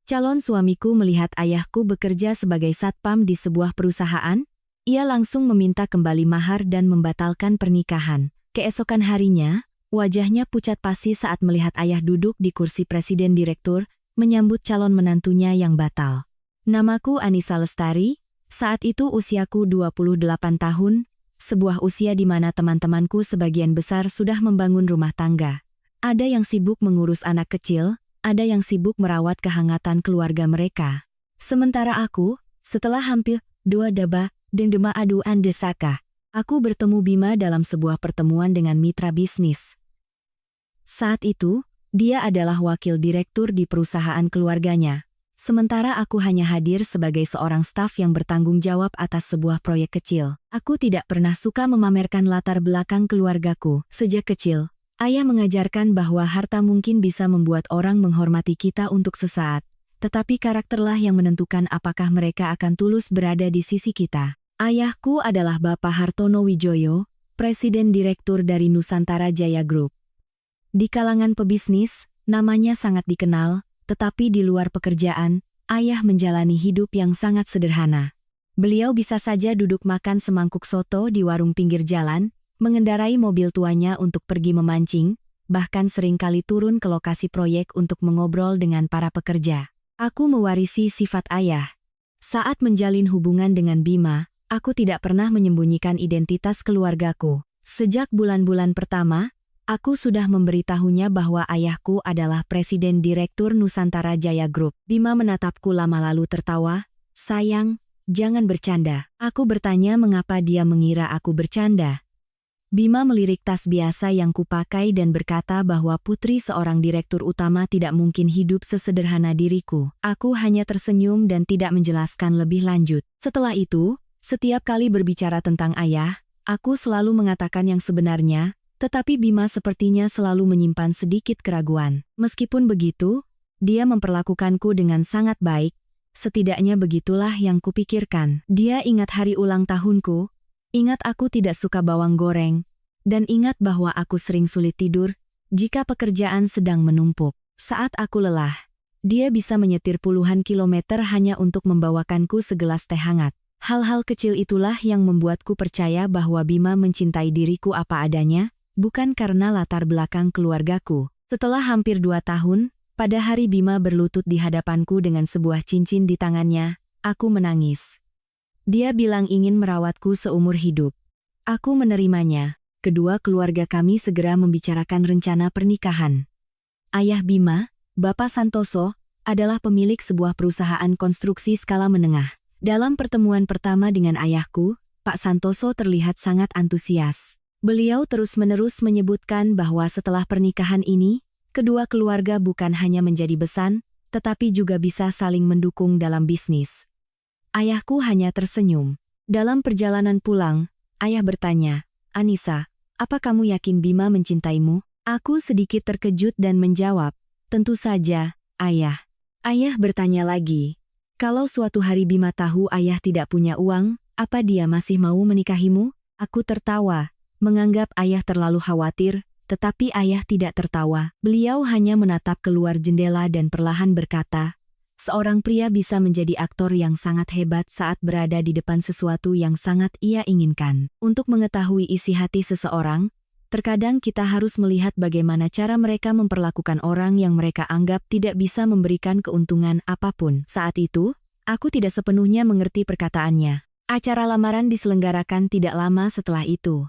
Calon suamiku melihat ayahku bekerja sebagai satpam di sebuah perusahaan. Ia langsung meminta kembali mahar dan membatalkan pernikahan. Keesokan harinya, wajahnya pucat pasi saat melihat ayah duduk di kursi presiden direktur, menyambut calon menantunya yang batal. Namaku Anissa Lestari, saat itu usiaku 28 tahun, sebuah usia di mana teman-temanku sebagian besar sudah membangun rumah tangga. Ada yang sibuk mengurus anak kecil, ada yang sibuk merawat kehangatan keluarga mereka. Sementara aku, setelah hampir 2 daba dan dema aduan desaka, aku bertemu Bima dalam sebuah pertemuan dengan mitra bisnis. Saat itu, dia adalah wakil direktur di perusahaan keluarganya. Sementara aku hanya hadir sebagai seorang staf yang bertanggung jawab atas sebuah proyek kecil. Aku tidak pernah suka memamerkan latar belakang keluargaku. Sejak kecil, ayah mengajarkan bahwa harta mungkin bisa membuat orang menghormati kita untuk sesaat, tetapi karakterlah yang menentukan apakah mereka akan tulus berada di sisi kita. Ayahku adalah Bapak Hartono Wijoyo, Presiden Direktur dari Nusantara Jaya Group. Di kalangan pebisnis, namanya sangat dikenal, tetapi di luar pekerjaan, ayah menjalani hidup yang sangat sederhana. Beliau bisa saja duduk makan semangkuk soto di warung pinggir jalan, mengendarai mobil tuanya untuk pergi memancing, bahkan seringkali turun ke lokasi proyek untuk mengobrol dengan para pekerja. Aku mewarisi sifat ayah. Saat menjalin hubungan dengan Bima, aku tidak pernah menyembunyikan identitas keluargaku. Sejak bulan-bulan pertama, aku sudah memberitahunya bahwa ayahku adalah Presiden Direktur Nusantara Jaya Group. Bima menatapku lama lalu tertawa, "Sayang, jangan bercanda." Aku bertanya mengapa dia mengira aku bercanda. Bima melirik tas biasa yang kupakai dan berkata bahwa putri seorang direktur utama tidak mungkin hidup sesederhana diriku. Aku hanya tersenyum dan tidak menjelaskan lebih lanjut. Setelah itu, setiap kali berbicara tentang ayah, aku selalu mengatakan yang sebenarnya, tetapi Bima sepertinya selalu menyimpan sedikit keraguan. Meskipun begitu, dia memperlakukanku dengan sangat baik, setidaknya begitulah yang kupikirkan. Dia ingat hari ulang tahunku, ingat aku tidak suka bawang goreng, dan ingat bahwa aku sering sulit tidur jika pekerjaan sedang menumpuk. Saat aku lelah, dia bisa menyetir puluhan kilometer hanya untuk membawakanku segelas teh hangat. Hal-hal kecil itulah yang membuatku percaya bahwa Bima mencintai diriku apa adanya, bukan karena latar belakang keluargaku. Setelah hampir 2 tahun, pada hari Bima berlutut di hadapanku dengan sebuah cincin di tangannya, aku menangis. Dia bilang ingin merawatku seumur hidup. Aku menerimanya. Kedua keluarga kami segera membicarakan rencana pernikahan. Ayah Bima, Bapak Santoso, adalah pemilik sebuah perusahaan konstruksi skala menengah. Dalam pertemuan pertama dengan ayahku, Pak Santoso terlihat sangat antusias. Beliau terus-menerus menyebutkan bahwa setelah pernikahan ini, kedua keluarga bukan hanya menjadi besan, tetapi juga bisa saling mendukung dalam bisnis. Ayahku hanya tersenyum. Dalam perjalanan pulang, ayah bertanya, "Anissa, apa kamu yakin Bima mencintaimu?" Aku sedikit terkejut dan menjawab, "Tentu saja, ayah." Ayah bertanya lagi, "Kalau suatu hari Bima tahu ayah tidak punya uang, apa dia masih mau menikahimu?" Aku tertawa, menganggap ayah terlalu khawatir, tetapi ayah tidak tertawa. Beliau hanya menatap keluar jendela dan perlahan berkata, "Seorang pria bisa menjadi aktor yang sangat hebat saat berada di depan sesuatu yang sangat ia inginkan. Untuk mengetahui isi hati seseorang, terkadang kita harus melihat bagaimana cara mereka memperlakukan orang yang mereka anggap tidak bisa memberikan keuntungan apapun." Saat itu, aku tidak sepenuhnya mengerti perkataannya. Acara lamaran diselenggarakan tidak lama setelah itu.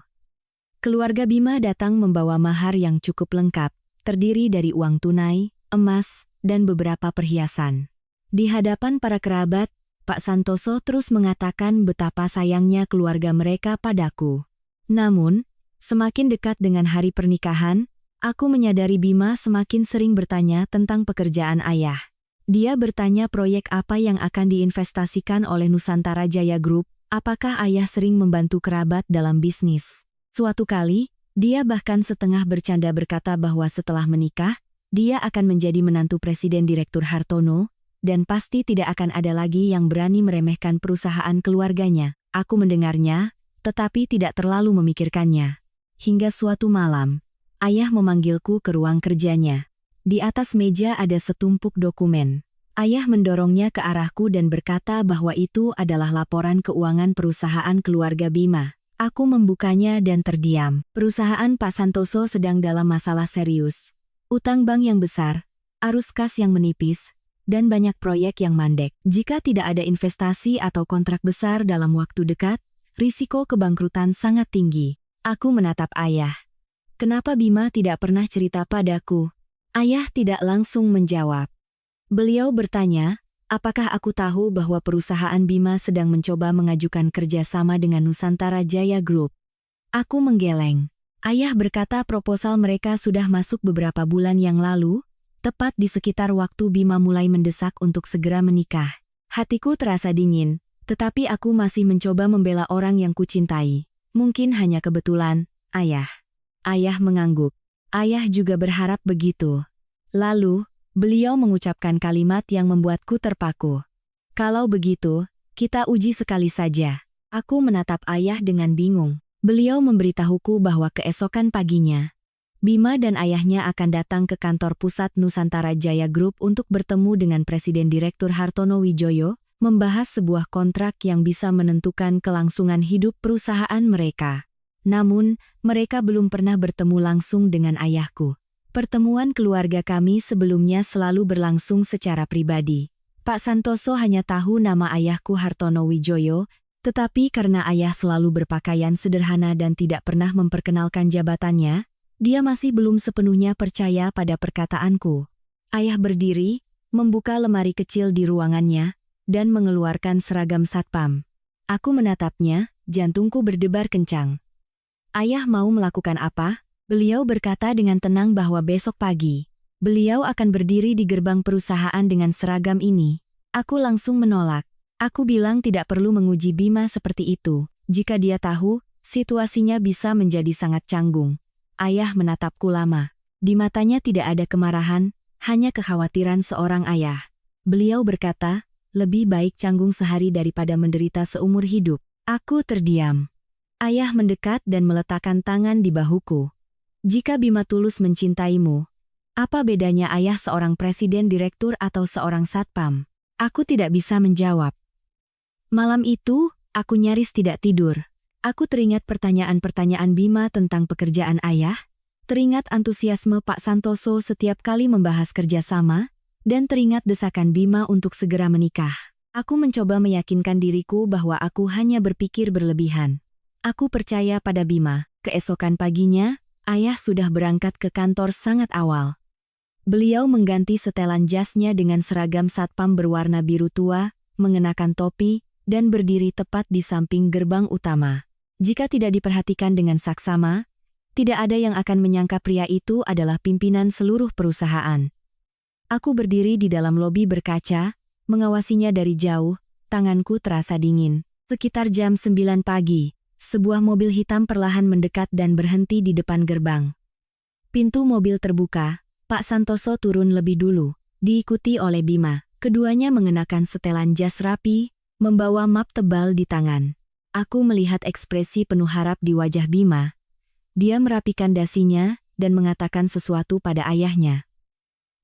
Keluarga Bima datang membawa mahar yang cukup lengkap, terdiri dari uang tunai, emas, dan beberapa perhiasan. Di hadapan para kerabat, Pak Santoso terus mengatakan betapa sayangnya keluarga mereka padaku. Namun, semakin dekat dengan hari pernikahan, aku menyadari Bima semakin sering bertanya tentang pekerjaan ayah. Dia bertanya proyek apa yang akan diinvestasikan oleh Nusantara Jaya Group, apakah ayah sering membantu kerabat dalam bisnis. Suatu kali, dia bahkan setengah bercanda berkata bahwa setelah menikah, dia akan menjadi menantu Presiden Direktur Hartono, dan pasti tidak akan ada lagi yang berani meremehkan perusahaan keluarganya. Aku mendengarnya, tetapi tidak terlalu memikirkannya. Hingga suatu malam, ayah memanggilku ke ruang kerjanya. Di atas meja ada setumpuk dokumen. Ayah mendorongnya ke arahku dan berkata bahwa itu adalah laporan keuangan perusahaan keluarga Bima. Aku membukanya dan terdiam. Perusahaan Pak Santoso sedang dalam masalah serius. Utang bank yang besar, arus kas yang menipis, dan banyak proyek yang mandek. Jika tidak ada investasi atau kontrak besar dalam waktu dekat, risiko kebangkrutan sangat tinggi. Aku menatap ayah. Kenapa Bima tidak pernah cerita padaku? Ayah tidak langsung menjawab. Beliau bertanya, apakah aku tahu bahwa perusahaan Bima sedang mencoba mengajukan kerjasama dengan Nusantara Jaya Group? Aku menggeleng. Ayah berkata proposal mereka sudah masuk beberapa bulan yang lalu, tepat di sekitar waktu Bima mulai mendesak untuk segera menikah. Hatiku terasa dingin, tetapi aku masih mencoba membela orang yang kucintai. Mungkin hanya kebetulan, ayah. Ayah mengangguk. Ayah juga berharap begitu. Lalu, beliau mengucapkan kalimat yang membuatku terpaku. Kalau begitu, kita uji sekali saja. Aku menatap ayah dengan bingung. Beliau memberitahuku bahwa keesokan paginya, Bima dan ayahnya akan datang ke kantor pusat Nusantara Jaya Group untuk bertemu dengan Presiden Direktur Hartono Wijaya, membahas sebuah kontrak yang bisa menentukan kelangsungan hidup perusahaan mereka. Namun, mereka belum pernah bertemu langsung dengan ayahku. Pertemuan keluarga kami sebelumnya selalu berlangsung secara pribadi. Pak Santoso hanya tahu nama ayahku Hartono Wijaya, tetapi karena ayah selalu berpakaian sederhana dan tidak pernah memperkenalkan jabatannya, dia masih belum sepenuhnya percaya pada perkataanku. Ayah berdiri, membuka lemari kecil di ruangannya, dan mengeluarkan seragam satpam. Aku menatapnya, jantungku berdebar kencang. Ayah mau melakukan apa? Beliau berkata dengan tenang bahwa besok pagi, beliau akan berdiri di gerbang perusahaan dengan seragam ini. Aku langsung menolak. Aku bilang tidak perlu menguji Bima seperti itu. Jika dia tahu, situasinya bisa menjadi sangat canggung. Ayah menatapku lama. Di matanya tidak ada kemarahan, hanya kekhawatiran seorang ayah. Beliau berkata, lebih baik canggung sehari daripada menderita seumur hidup. Aku terdiam. Ayah mendekat dan meletakkan tangan di bahuku. Jika Bima tulus mencintaimu, apa bedanya ayah seorang presiden direktur atau seorang satpam? Aku tidak bisa menjawab. Malam itu, aku nyaris tidak tidur. Aku teringat pertanyaan-pertanyaan Bima tentang pekerjaan ayah, teringat antusiasme Pak Santoso setiap kali membahas kerjasama, dan teringat desakan Bima untuk segera menikah. Aku mencoba meyakinkan diriku bahwa aku hanya berpikir berlebihan. Aku percaya pada Bima. Keesokan paginya, ayah sudah berangkat ke kantor sangat awal. Beliau mengganti setelan jasnya dengan seragam satpam berwarna biru tua, mengenakan topi, dan berdiri tepat di samping gerbang utama. Jika tidak diperhatikan dengan saksama, tidak ada yang akan menyangka pria itu adalah pimpinan seluruh perusahaan. Aku berdiri di dalam lobi berkaca, mengawasinya dari jauh, tanganku terasa dingin. Sekitar jam 9 pagi. Sebuah mobil hitam perlahan mendekat dan berhenti di depan gerbang. Pintu mobil terbuka, Pak Santoso turun lebih dulu, diikuti oleh Bima. Keduanya mengenakan setelan jas rapi, membawa map tebal di tangan. Aku melihat ekspresi penuh harap di wajah Bima. Dia merapikan dasinya dan mengatakan sesuatu pada ayahnya.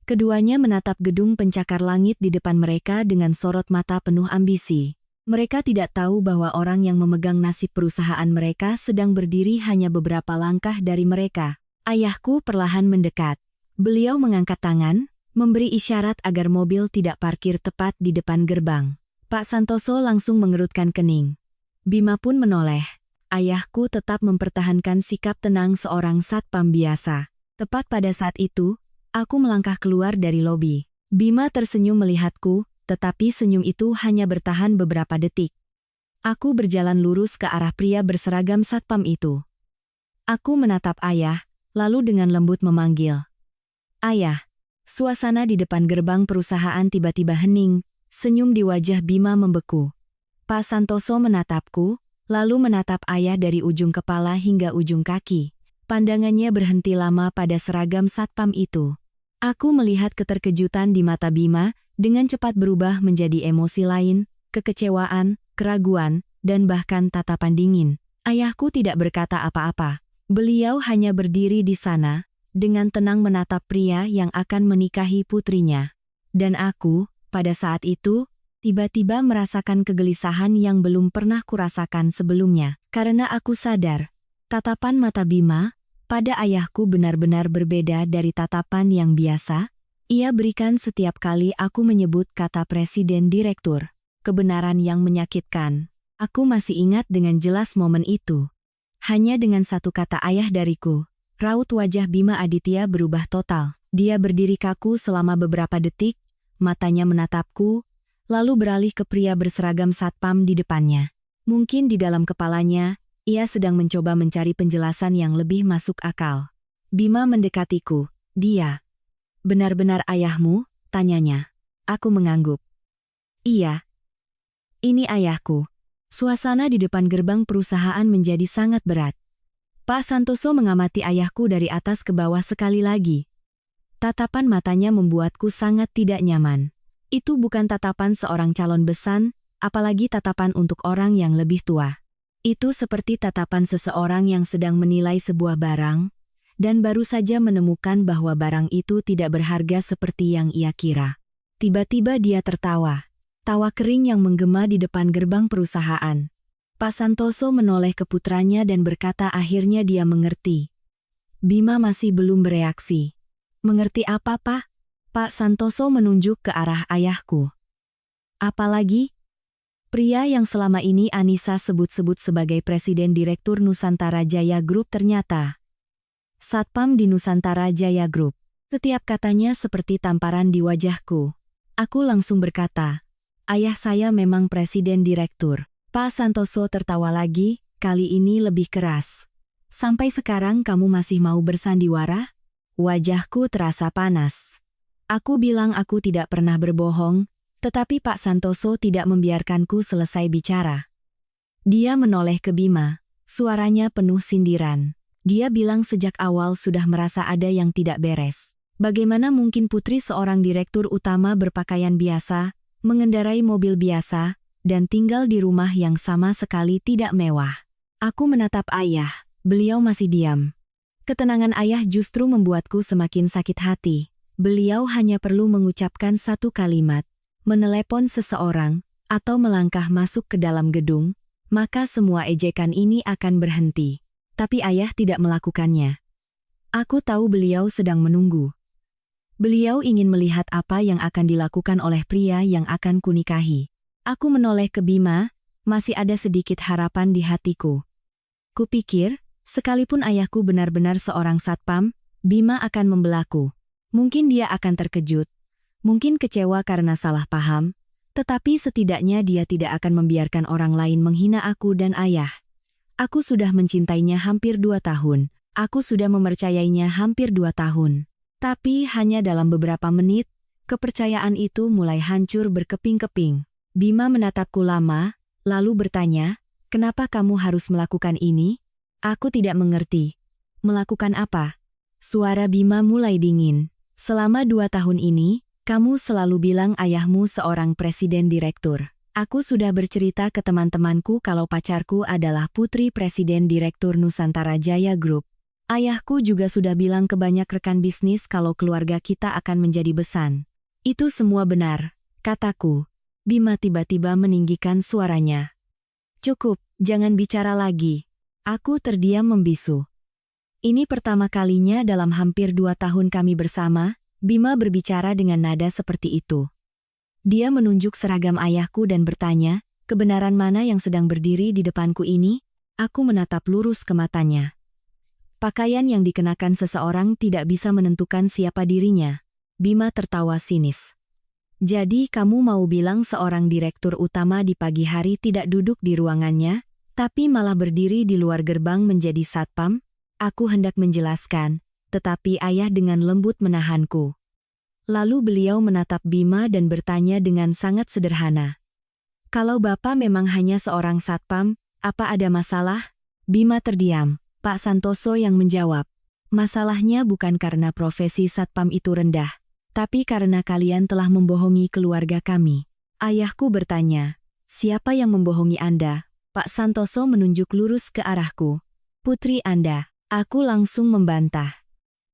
Keduanya menatap gedung pencakar langit di depan mereka dengan sorot mata penuh ambisi. Mereka tidak tahu bahwa orang yang memegang nasib perusahaan mereka sedang berdiri hanya beberapa langkah dari mereka. Ayahku perlahan mendekat. Beliau mengangkat tangan, memberi isyarat agar mobil tidak parkir tepat di depan gerbang. Pak Santoso langsung mengerutkan kening. Bima pun menoleh. Ayahku tetap mempertahankan sikap tenang seorang satpam biasa. Tepat pada saat itu, aku melangkah keluar dari lobi. Bima tersenyum melihatku, tetapi senyum itu hanya bertahan beberapa detik. Aku berjalan lurus ke arah pria berseragam satpam itu. Aku menatap ayah, lalu dengan lembut memanggil. Ayah. Suasana di depan gerbang perusahaan tiba-tiba hening, senyum di wajah Bima membeku. Pak Santoso menatapku, lalu menatap ayah dari ujung kepala hingga ujung kaki. Pandangannya berhenti lama pada seragam satpam itu. Aku melihat keterkejutan di mata Bima, dengan cepat berubah menjadi emosi lain, kekecewaan, keraguan, dan bahkan tatapan dingin. Ayahku tidak berkata apa-apa. Beliau hanya berdiri di sana, dengan tenang menatap pria yang akan menikahi putrinya. Dan aku Pada saat itu, tiba-tiba merasakan kegelisahan yang belum pernah kurasakan sebelumnya. Karena aku sadar, tatapan mata Bima pada ayahku benar-benar berbeda dari tatapan yang biasa ia berikan setiap kali aku menyebut kata presiden direktur. Kebenaran yang menyakitkan. Aku masih ingat dengan jelas momen itu. Hanya dengan satu kata ayah dariku, raut wajah Bima Aditya berubah total. Dia berdiri kaku selama beberapa detik, matanya menatapku, lalu beralih ke pria berseragam satpam di depannya. Mungkin di dalam kepalanya, ia sedang mencoba mencari penjelasan yang lebih masuk akal. Bima mendekatiku. Dia, benar-benar ayahmu? Tanyanya. Aku mengangguk. Iya. Ini ayahku. Suasana di depan gerbang perusahaan menjadi sangat berat. Pak Santoso mengamati ayahku dari atas ke bawah sekali lagi. Tatapan matanya membuatku sangat tidak nyaman. Itu bukan tatapan seorang calon besan, apalagi tatapan untuk orang yang lebih tua. Itu seperti tatapan seseorang yang sedang menilai sebuah barang, dan baru saja menemukan bahwa barang itu tidak berharga seperti yang ia kira. Tiba-tiba dia tertawa. Tawa kering yang menggema di depan gerbang perusahaan. Pak Santoso menoleh ke putranya dan berkata akhirnya dia mengerti. Bima masih belum bereaksi. Mengerti apa, Pak? Pak Santoso menunjuk ke arah ayahku. Apalagi? Pria yang selama ini Anissa sebut-sebut sebagai Presiden Direktur Nusantara Jaya Group ternyata satpam di Nusantara Jaya Group. Setiap katanya seperti tamparan di wajahku. Aku langsung berkata, ayah saya memang Presiden Direktur. Pak Santoso tertawa lagi, kali ini lebih keras. Sampai sekarang kamu masih mau bersandiwara? Wajahku terasa panas. Aku bilang aku tidak pernah berbohong, tetapi Pak Santoso tidak membiarkanku selesai bicara. Dia menoleh ke Bima, suaranya penuh sindiran. Dia bilang sejak awal sudah merasa ada yang tidak beres. Bagaimana mungkin putri seorang direktur utama berpakaian biasa, mengendarai mobil biasa, dan tinggal di rumah yang sama sekali tidak mewah. Aku menatap ayah, beliau masih diam. Ketenangan ayah justru membuatku semakin sakit hati. Beliau hanya perlu mengucapkan satu kalimat, menelepon seseorang, atau melangkah masuk ke dalam gedung, maka semua ejekan ini akan berhenti. Tapi ayah tidak melakukannya. Aku tahu beliau sedang menunggu. Beliau ingin melihat apa yang akan dilakukan oleh pria yang akan kunikahi. Aku menoleh ke Bima, masih ada sedikit harapan di hatiku. Kupikir, sekalipun ayahku benar-benar seorang satpam, Bima akan membelaku. Mungkin dia akan terkejut, mungkin kecewa karena salah paham, tetapi setidaknya dia tidak akan membiarkan orang lain menghina aku dan ayah. Aku sudah mencintainya hampir 2 tahun, aku sudah mempercayainya hampir 2 tahun. Tapi hanya dalam beberapa menit, kepercayaan itu mulai hancur berkeping-keping. Bima menatapku lama, lalu bertanya, kenapa kamu harus melakukan ini? Aku tidak mengerti. Melakukan apa? Suara Bima mulai dingin. Selama 2 tahun ini, kamu selalu bilang ayahmu seorang presiden direktur. Aku sudah bercerita ke teman-temanku kalau pacarku adalah putri presiden direktur Nusantara Jaya Group. Ayahku juga sudah bilang ke banyak rekan bisnis kalau keluarga kita akan menjadi besan. Itu semua benar, kataku. Bima tiba-tiba meninggikan suaranya. Cukup, jangan bicara lagi. Aku terdiam membisu. Ini pertama kalinya dalam hampir 2 tahun kami bersama, Bima berbicara dengan nada seperti itu. Dia menunjuk seragam ayahku dan bertanya, kebenaran mana yang sedang berdiri di depanku ini? Aku menatap lurus ke matanya. Pakaian yang dikenakan seseorang tidak bisa menentukan siapa dirinya. Bima tertawa sinis. Jadi kamu mau bilang seorang direktur utama di pagi hari tidak duduk di ruangannya, tapi malah berdiri di luar gerbang menjadi satpam? Aku hendak menjelaskan, tetapi ayah dengan lembut menahanku. Lalu beliau menatap Bima dan bertanya dengan sangat sederhana. Kalau Bapak memang hanya seorang satpam, apa ada masalah? Bima terdiam. Pak Santoso yang menjawab. Masalahnya bukan karena profesi satpam itu rendah, tapi karena kalian telah membohongi keluarga kami. Ayahku bertanya, siapa yang membohongi Anda? Pak Santoso menunjuk lurus ke arahku. Putri Anda. Aku langsung membantah.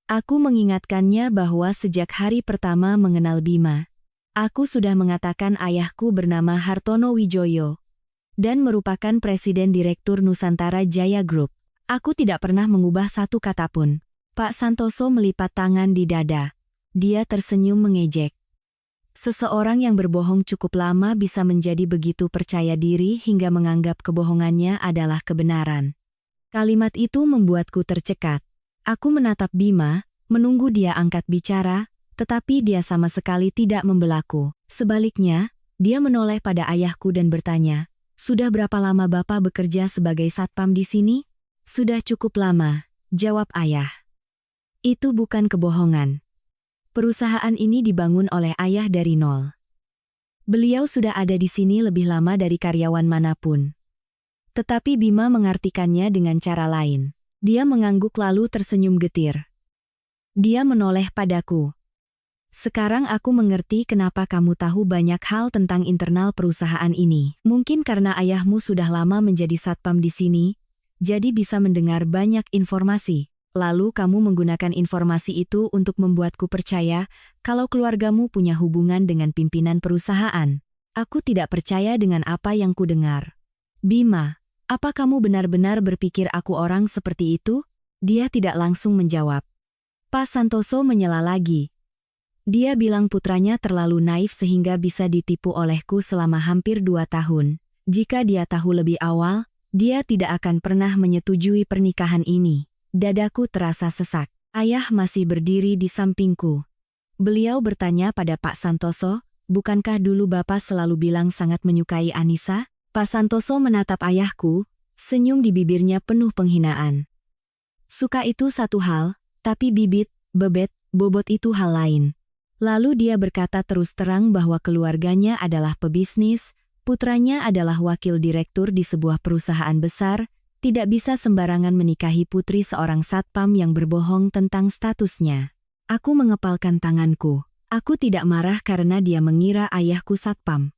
Aku mengingatkannya bahwa sejak hari pertama mengenal Bima, Aku sudah mengatakan ayahku bernama Hartono Wijoyo dan merupakan Presiden Direktur Nusantara Jaya Group. Aku tidak pernah mengubah satu kata pun. Pak Santoso melipat tangan di dada. Dia tersenyum mengejek. Seseorang yang berbohong cukup lama bisa menjadi begitu percaya diri hingga menganggap kebohongannya adalah kebenaran. Kalimat itu membuatku tercekat. Aku menatap Bima, menunggu dia angkat bicara, tetapi dia sama sekali tidak membelaku. Sebaliknya, dia menoleh pada ayahku dan bertanya, "Sudah berapa lama Bapak bekerja sebagai satpam di sini?" "Sudah cukup lama," jawab ayah. Itu bukan kebohongan. Perusahaan ini dibangun oleh ayah dari nol. Beliau sudah ada di sini lebih lama dari karyawan manapun. Tetapi Bima mengartikannya dengan cara lain. Dia mengangguk lalu tersenyum getir. Dia menoleh padaku. "Sekarang aku mengerti kenapa kamu tahu banyak hal tentang internal perusahaan ini. Mungkin karena ayahmu sudah lama menjadi satpam di sini, jadi bisa mendengar banyak informasi. Lalu kamu menggunakan informasi itu untuk membuatku percaya kalau keluargamu punya hubungan dengan pimpinan perusahaan. Aku tidak percaya dengan apa yang kudengar." "Bima, apa kamu benar-benar berpikir aku orang seperti itu?" Dia tidak langsung menjawab. Pak Santoso menyela lagi. Dia bilang putranya terlalu naif sehingga bisa ditipu olehku selama hampir 2 tahun. Jika dia tahu lebih awal, dia tidak akan pernah menyetujui pernikahan ini. Dadaku terasa sesak. Ayah masih berdiri di sampingku. Beliau bertanya pada Pak Santoso, "Bukankah dulu Bapak selalu bilang sangat menyukai Anissa?" Pak Santoso menatap ayahku, senyum di bibirnya penuh penghinaan. "Suka itu satu hal, tapi bibit, bebet, bobot itu hal lain." Lalu dia berkata terus terang bahwa keluarganya adalah pebisnis, putranya adalah wakil direktur di sebuah perusahaan besar, tidak bisa sembarangan menikahi putri seorang satpam yang berbohong tentang statusnya. Aku mengepalkan tanganku. Aku tidak marah karena dia mengira ayahku satpam.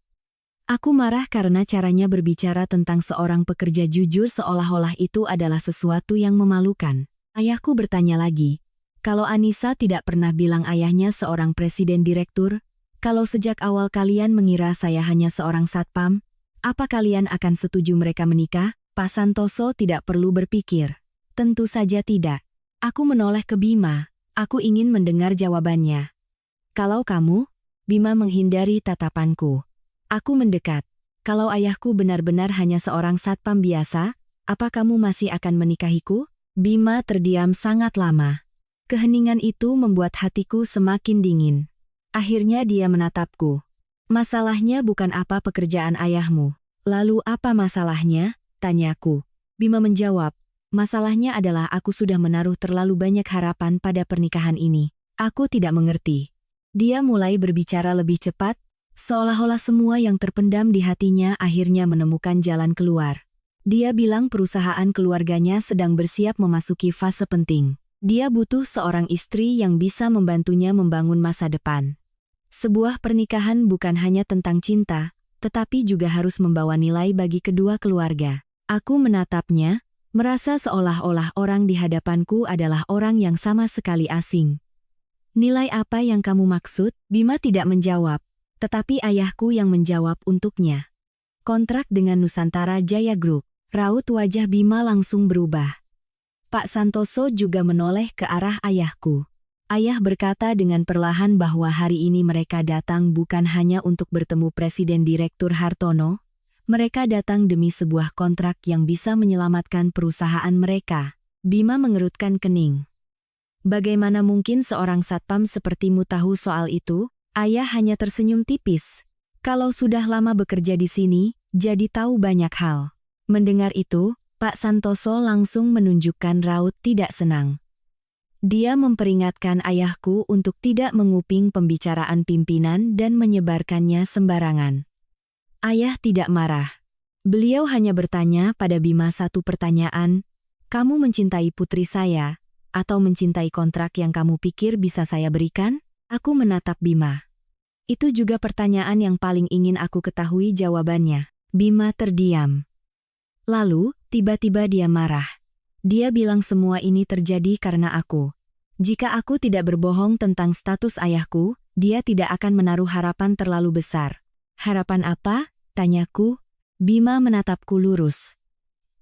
Aku marah karena caranya berbicara tentang seorang pekerja jujur seolah-olah itu adalah sesuatu yang memalukan. Ayahku bertanya lagi, "Kalau Anissa tidak pernah bilang ayahnya seorang presiden direktur, kalau sejak awal kalian mengira saya hanya seorang satpam, apa kalian akan setuju mereka menikah?" Pak Santoso tidak perlu berpikir. Tentu saja tidak. Aku menoleh ke Bima. Aku ingin mendengar jawabannya. "Kalau kamu?" Bima menghindari tatapanku. Aku mendekat. "Kalau ayahku benar-benar hanya seorang satpam biasa, apa kamu masih akan menikahiku?" Bima terdiam sangat lama. Keheningan itu membuat hatiku semakin dingin. Akhirnya dia menatapku. "Masalahnya bukan apa pekerjaan ayahmu." "Lalu apa masalahnya?" tanyaku. Bima menjawab, "Masalahnya adalah aku sudah menaruh terlalu banyak harapan pada pernikahan ini." Aku tidak mengerti. Dia mulai berbicara lebih cepat, seolah-olah semua yang terpendam di hatinya akhirnya menemukan jalan keluar. Dia bilang perusahaan keluarganya sedang bersiap memasuki fase penting. Dia butuh seorang istri yang bisa membantunya membangun masa depan. Sebuah pernikahan bukan hanya tentang cinta, tetapi juga harus membawa nilai bagi kedua keluarga. Aku menatapnya, merasa seolah-olah orang di hadapanku adalah orang yang sama sekali asing. "Nilai apa yang kamu maksud?" Bima tidak menjawab, tetapi ayahku yang menjawab untuknya. "Kontrak dengan Nusantara Jaya Group." Raut wajah Bima langsung berubah. Pak Santoso juga menoleh ke arah ayahku. Ayah berkata dengan perlahan bahwa hari ini mereka datang bukan hanya untuk bertemu Presiden Direktur Hartono, mereka datang demi sebuah kontrak yang bisa menyelamatkan perusahaan mereka. Bima mengerutkan kening. "Bagaimana mungkin seorang satpam sepertimu tahu soal itu?" Ayah hanya tersenyum tipis. "Kalau sudah lama bekerja di sini, jadi tahu banyak hal." Mendengar itu, Pak Santoso langsung menunjukkan raut tidak senang. Dia memperingatkan ayahku untuk tidak menguping pembicaraan pimpinan dan menyebarkannya sembarangan. Ayah tidak marah. Beliau hanya bertanya pada Bima satu pertanyaan, "Kamu mencintai putri saya, atau mencintai kontrak yang kamu pikir bisa saya berikan?" Aku menatap Bima. Itu juga pertanyaan yang paling ingin aku ketahui jawabannya. Bima terdiam. Lalu, tiba-tiba dia marah. Dia bilang semua ini terjadi karena aku. Jika aku tidak berbohong tentang status ayahku, dia tidak akan menaruh harapan terlalu besar. Harapan apa? Tanyaku. Bima menatapku lurus.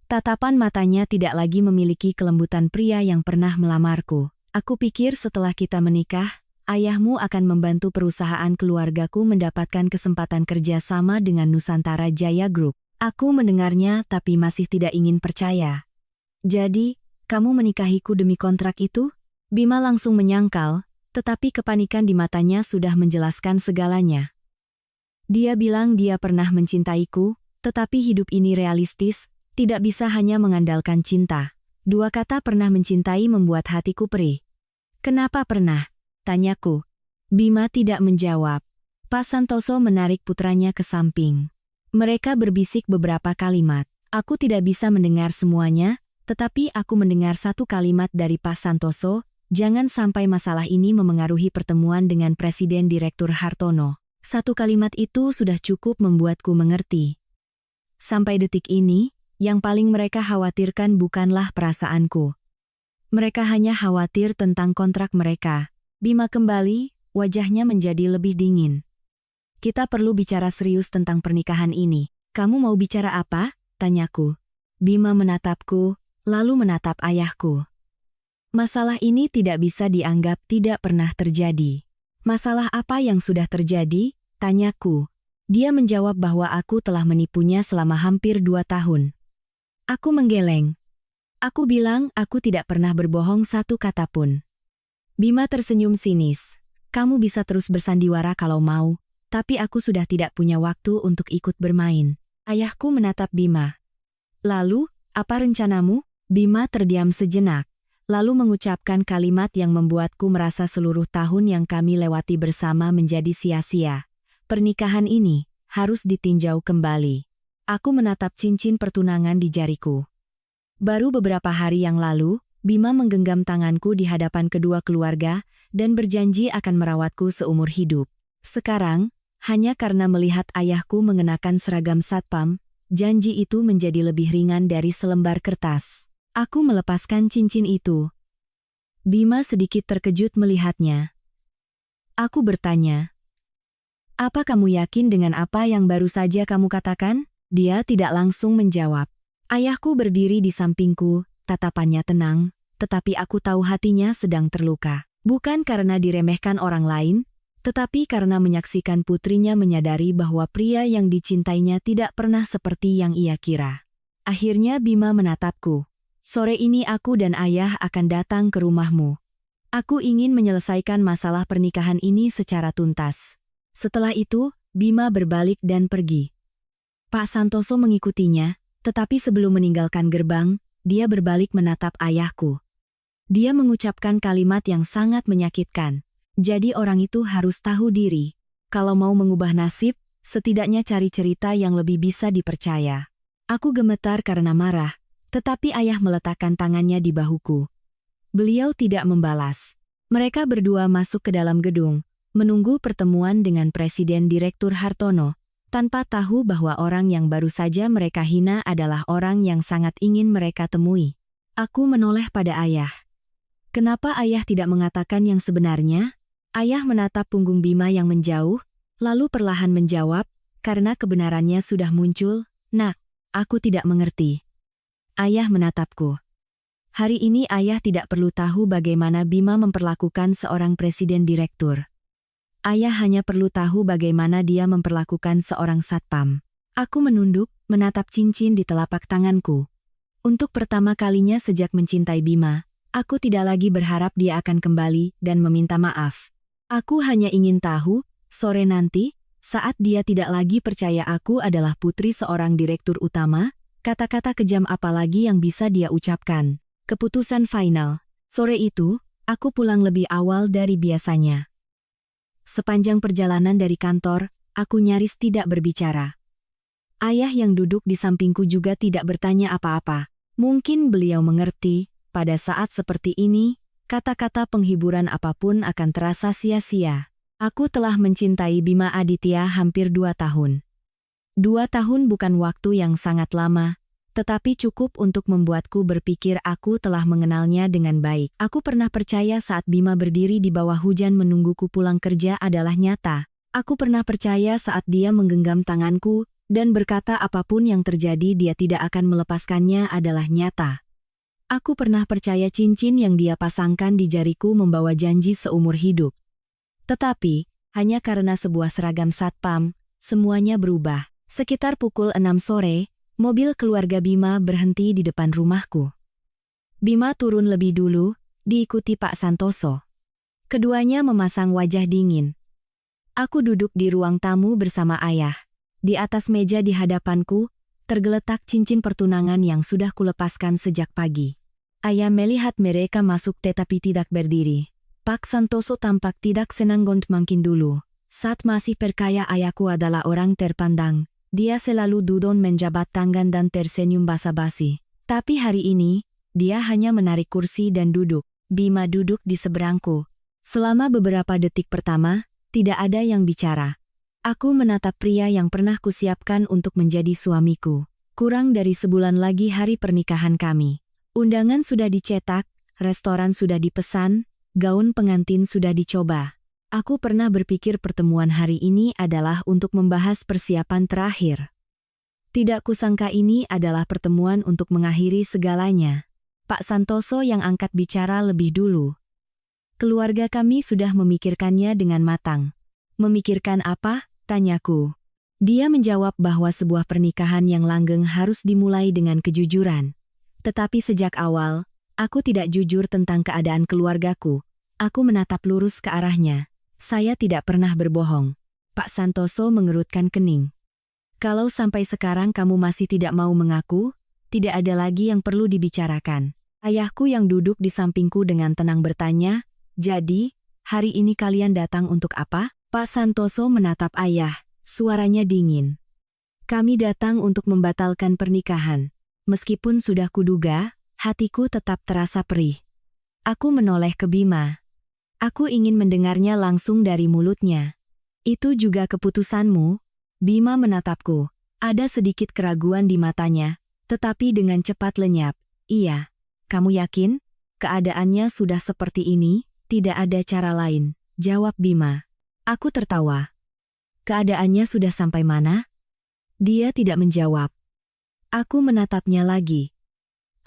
Tatapan matanya tidak lagi memiliki kelembutan pria yang pernah melamarku. Aku pikir setelah kita menikah, ayahmu akan membantu perusahaan keluargaku mendapatkan kesempatan kerja sama dengan Nusantara Jaya Group. Aku mendengarnya tapi masih tidak ingin percaya. Jadi, kamu menikahiku demi kontrak itu? Bima langsung menyangkal, tetapi kepanikan di matanya sudah menjelaskan segalanya. Dia bilang dia pernah mencintaiku, tetapi hidup ini realistis, tidak bisa hanya mengandalkan cinta. Dua kata pernah mencintai membuat hatiku perih. Kenapa pernah? Tanyaku. Bima tidak menjawab. Pak Santoso menarik putranya ke samping. Mereka berbisik beberapa kalimat. Aku tidak bisa mendengar semuanya, tetapi aku mendengar satu kalimat dari Pak Santoso, jangan sampai masalah ini memengaruhi pertemuan dengan Presiden Direktur Hartono. Satu kalimat itu sudah cukup membuatku mengerti. Sampai detik ini, yang paling mereka khawatirkan bukanlah perasaanku. Mereka hanya khawatir tentang kontrak mereka. Bima kembali, wajahnya menjadi lebih dingin. Kita perlu bicara serius tentang pernikahan ini. Kamu mau bicara apa? Tanyaku. Bima menatapku, lalu menatap ayahku. Masalah ini tidak bisa dianggap tidak pernah terjadi. Masalah apa yang sudah terjadi? Tanyaku. Dia menjawab bahwa aku telah menipunya selama hampir 2 tahun. Aku menggeleng. Aku bilang aku tidak pernah berbohong satu kata pun. Bima tersenyum sinis. Kamu bisa terus bersandiwara kalau mau, tapi aku sudah tidak punya waktu untuk ikut bermain. Ayahku menatap Bima. Lalu, apa rencanamu? Bima terdiam sejenak, lalu mengucapkan kalimat yang membuatku merasa seluruh tahun yang kami lewati bersama menjadi sia-sia. Pernikahan ini harus ditinjau kembali. Aku menatap cincin pertunangan di jariku. Baru beberapa hari yang lalu, Bima menggenggam tanganku di hadapan kedua keluarga dan berjanji akan merawatku seumur hidup. Sekarang, hanya karena melihat ayahku mengenakan seragam satpam, janji itu menjadi lebih ringan dari selembar kertas. Aku melepaskan cincin itu. Bima sedikit terkejut melihatnya. Aku bertanya, "Apa kamu yakin dengan apa yang baru saja kamu katakan?" Dia tidak langsung menjawab. Ayahku berdiri di sampingku, tatapannya tenang, tetapi aku tahu hatinya sedang terluka. Bukan karena diremehkan orang lain, tetapi karena menyaksikan putrinya menyadari bahwa pria yang dicintainya tidak pernah seperti yang ia kira. Akhirnya Bima menatapku. Sore ini aku dan ayah akan datang ke rumahmu. Aku ingin menyelesaikan masalah pernikahan ini secara tuntas. Setelah itu, Bima berbalik dan pergi. Pak Santoso mengikutinya, tetapi sebelum meninggalkan gerbang, dia berbalik menatap ayahku. Dia mengucapkan kalimat yang sangat menyakitkan. Jadi orang itu harus tahu diri. Kalau mau mengubah nasib, setidaknya cari cerita yang lebih bisa dipercaya. Aku gemetar karena marah, tetapi ayah meletakkan tangannya di bahuku. Beliau tidak membalas. Mereka berdua masuk ke dalam gedung, menunggu pertemuan dengan Presiden Direktur Hartono, tanpa tahu bahwa orang yang baru saja mereka hina adalah orang yang sangat ingin mereka temui. Aku menoleh pada ayah. Kenapa ayah tidak mengatakan yang sebenarnya? Ayah menatap punggung Bima yang menjauh, lalu perlahan menjawab, karena kebenarannya sudah muncul. Nak, aku tidak mengerti. Ayah menatapku. Hari ini ayah tidak perlu tahu bagaimana Bima memperlakukan seorang presiden direktur. Ayah hanya perlu tahu bagaimana dia memperlakukan seorang satpam. Aku menunduk, menatap cincin di telapak tanganku. Untuk pertama kalinya sejak mencintai Bima, aku tidak lagi berharap dia akan kembali dan meminta maaf. Aku hanya ingin tahu, sore nanti, saat dia tidak lagi percaya aku adalah putri seorang direktur utama, kata-kata kejam apa lagi yang bisa dia ucapkan. Keputusan final. Sore itu, aku pulang lebih awal dari biasanya. Sepanjang perjalanan dari kantor, aku nyaris tidak berbicara. Ayah yang duduk di sampingku juga tidak bertanya apa-apa. Mungkin beliau mengerti, pada saat seperti ini, kata-kata penghiburan apapun akan terasa sia-sia. Aku telah mencintai Bima Aditya hampir 2 tahun. 2 tahun bukan waktu yang sangat lama, tetapi cukup untuk membuatku berpikir aku telah mengenalnya dengan baik. Aku pernah percaya saat Bima berdiri di bawah hujan menungguku pulang kerja adalah nyata. Aku pernah percaya saat dia menggenggam tanganku dan berkata apapun yang terjadi dia tidak akan melepaskannya adalah nyata. Aku pernah percaya cincin yang dia pasangkan di jariku membawa janji seumur hidup. Tetapi, hanya karena sebuah seragam satpam, semuanya berubah. Sekitar pukul 6 sore, mobil keluarga Bima berhenti di depan rumahku. Bima turun lebih dulu, diikuti Pak Santoso. Keduanya memasang wajah dingin. Aku duduk di ruang tamu bersama ayah. Di atas meja di hadapanku, tergeletak cincin pertunangan yang sudah kulepaskan sejak pagi. Ayah melihat mereka masuk tetapi tidak berdiri. Pak Santoso tampak tidak senang makin dulu. Saat masih perkaya ayahku adalah orang terpandang. Dia selalu duduk menjabat tangan dan tersenyum basa-basi. Tapi hari ini, dia hanya menarik kursi dan duduk. Bima duduk di seberangku. Selama beberapa detik pertama, tidak ada yang bicara. Aku menatap pria yang pernah kusiapkan untuk menjadi suamiku. Kurang dari sebulan lagi hari pernikahan kami. Undangan sudah dicetak, restoran sudah dipesan, gaun pengantin sudah dicoba. Aku pernah berpikir pertemuan hari ini adalah untuk membahas persiapan terakhir. Tidak kusangka ini adalah pertemuan untuk mengakhiri segalanya. Pak Santoso yang angkat bicara lebih dulu. Keluarga kami sudah memikirkannya dengan matang. Memikirkan apa? Tanyaku. Dia menjawab bahwa sebuah pernikahan yang langgeng harus dimulai dengan kejujuran. Tetapi sejak awal, aku tidak jujur tentang keadaan keluargaku. Aku menatap lurus ke arahnya. Saya tidak pernah berbohong. Pak Santoso mengerutkan kening. Kalau sampai sekarang kamu masih tidak mau mengaku, tidak ada lagi yang perlu dibicarakan. Ayahku yang duduk di sampingku dengan tenang bertanya, jadi, hari ini kalian datang untuk apa? Pak Santoso menatap ayah, suaranya dingin. Kami datang untuk membatalkan pernikahan. Meskipun sudah kuduga, hatiku tetap terasa perih. Aku menoleh ke Bima. Aku ingin mendengarnya langsung dari mulutnya. Itu juga keputusanmu? Bima menatapku. Ada sedikit keraguan di matanya, tetapi dengan cepat lenyap. Iya. Kamu yakin? Keadaannya sudah seperti ini, tidak ada cara lain, jawab Bima. Aku tertawa. Keadaannya sudah sampai mana? Dia tidak menjawab. Aku menatapnya lagi.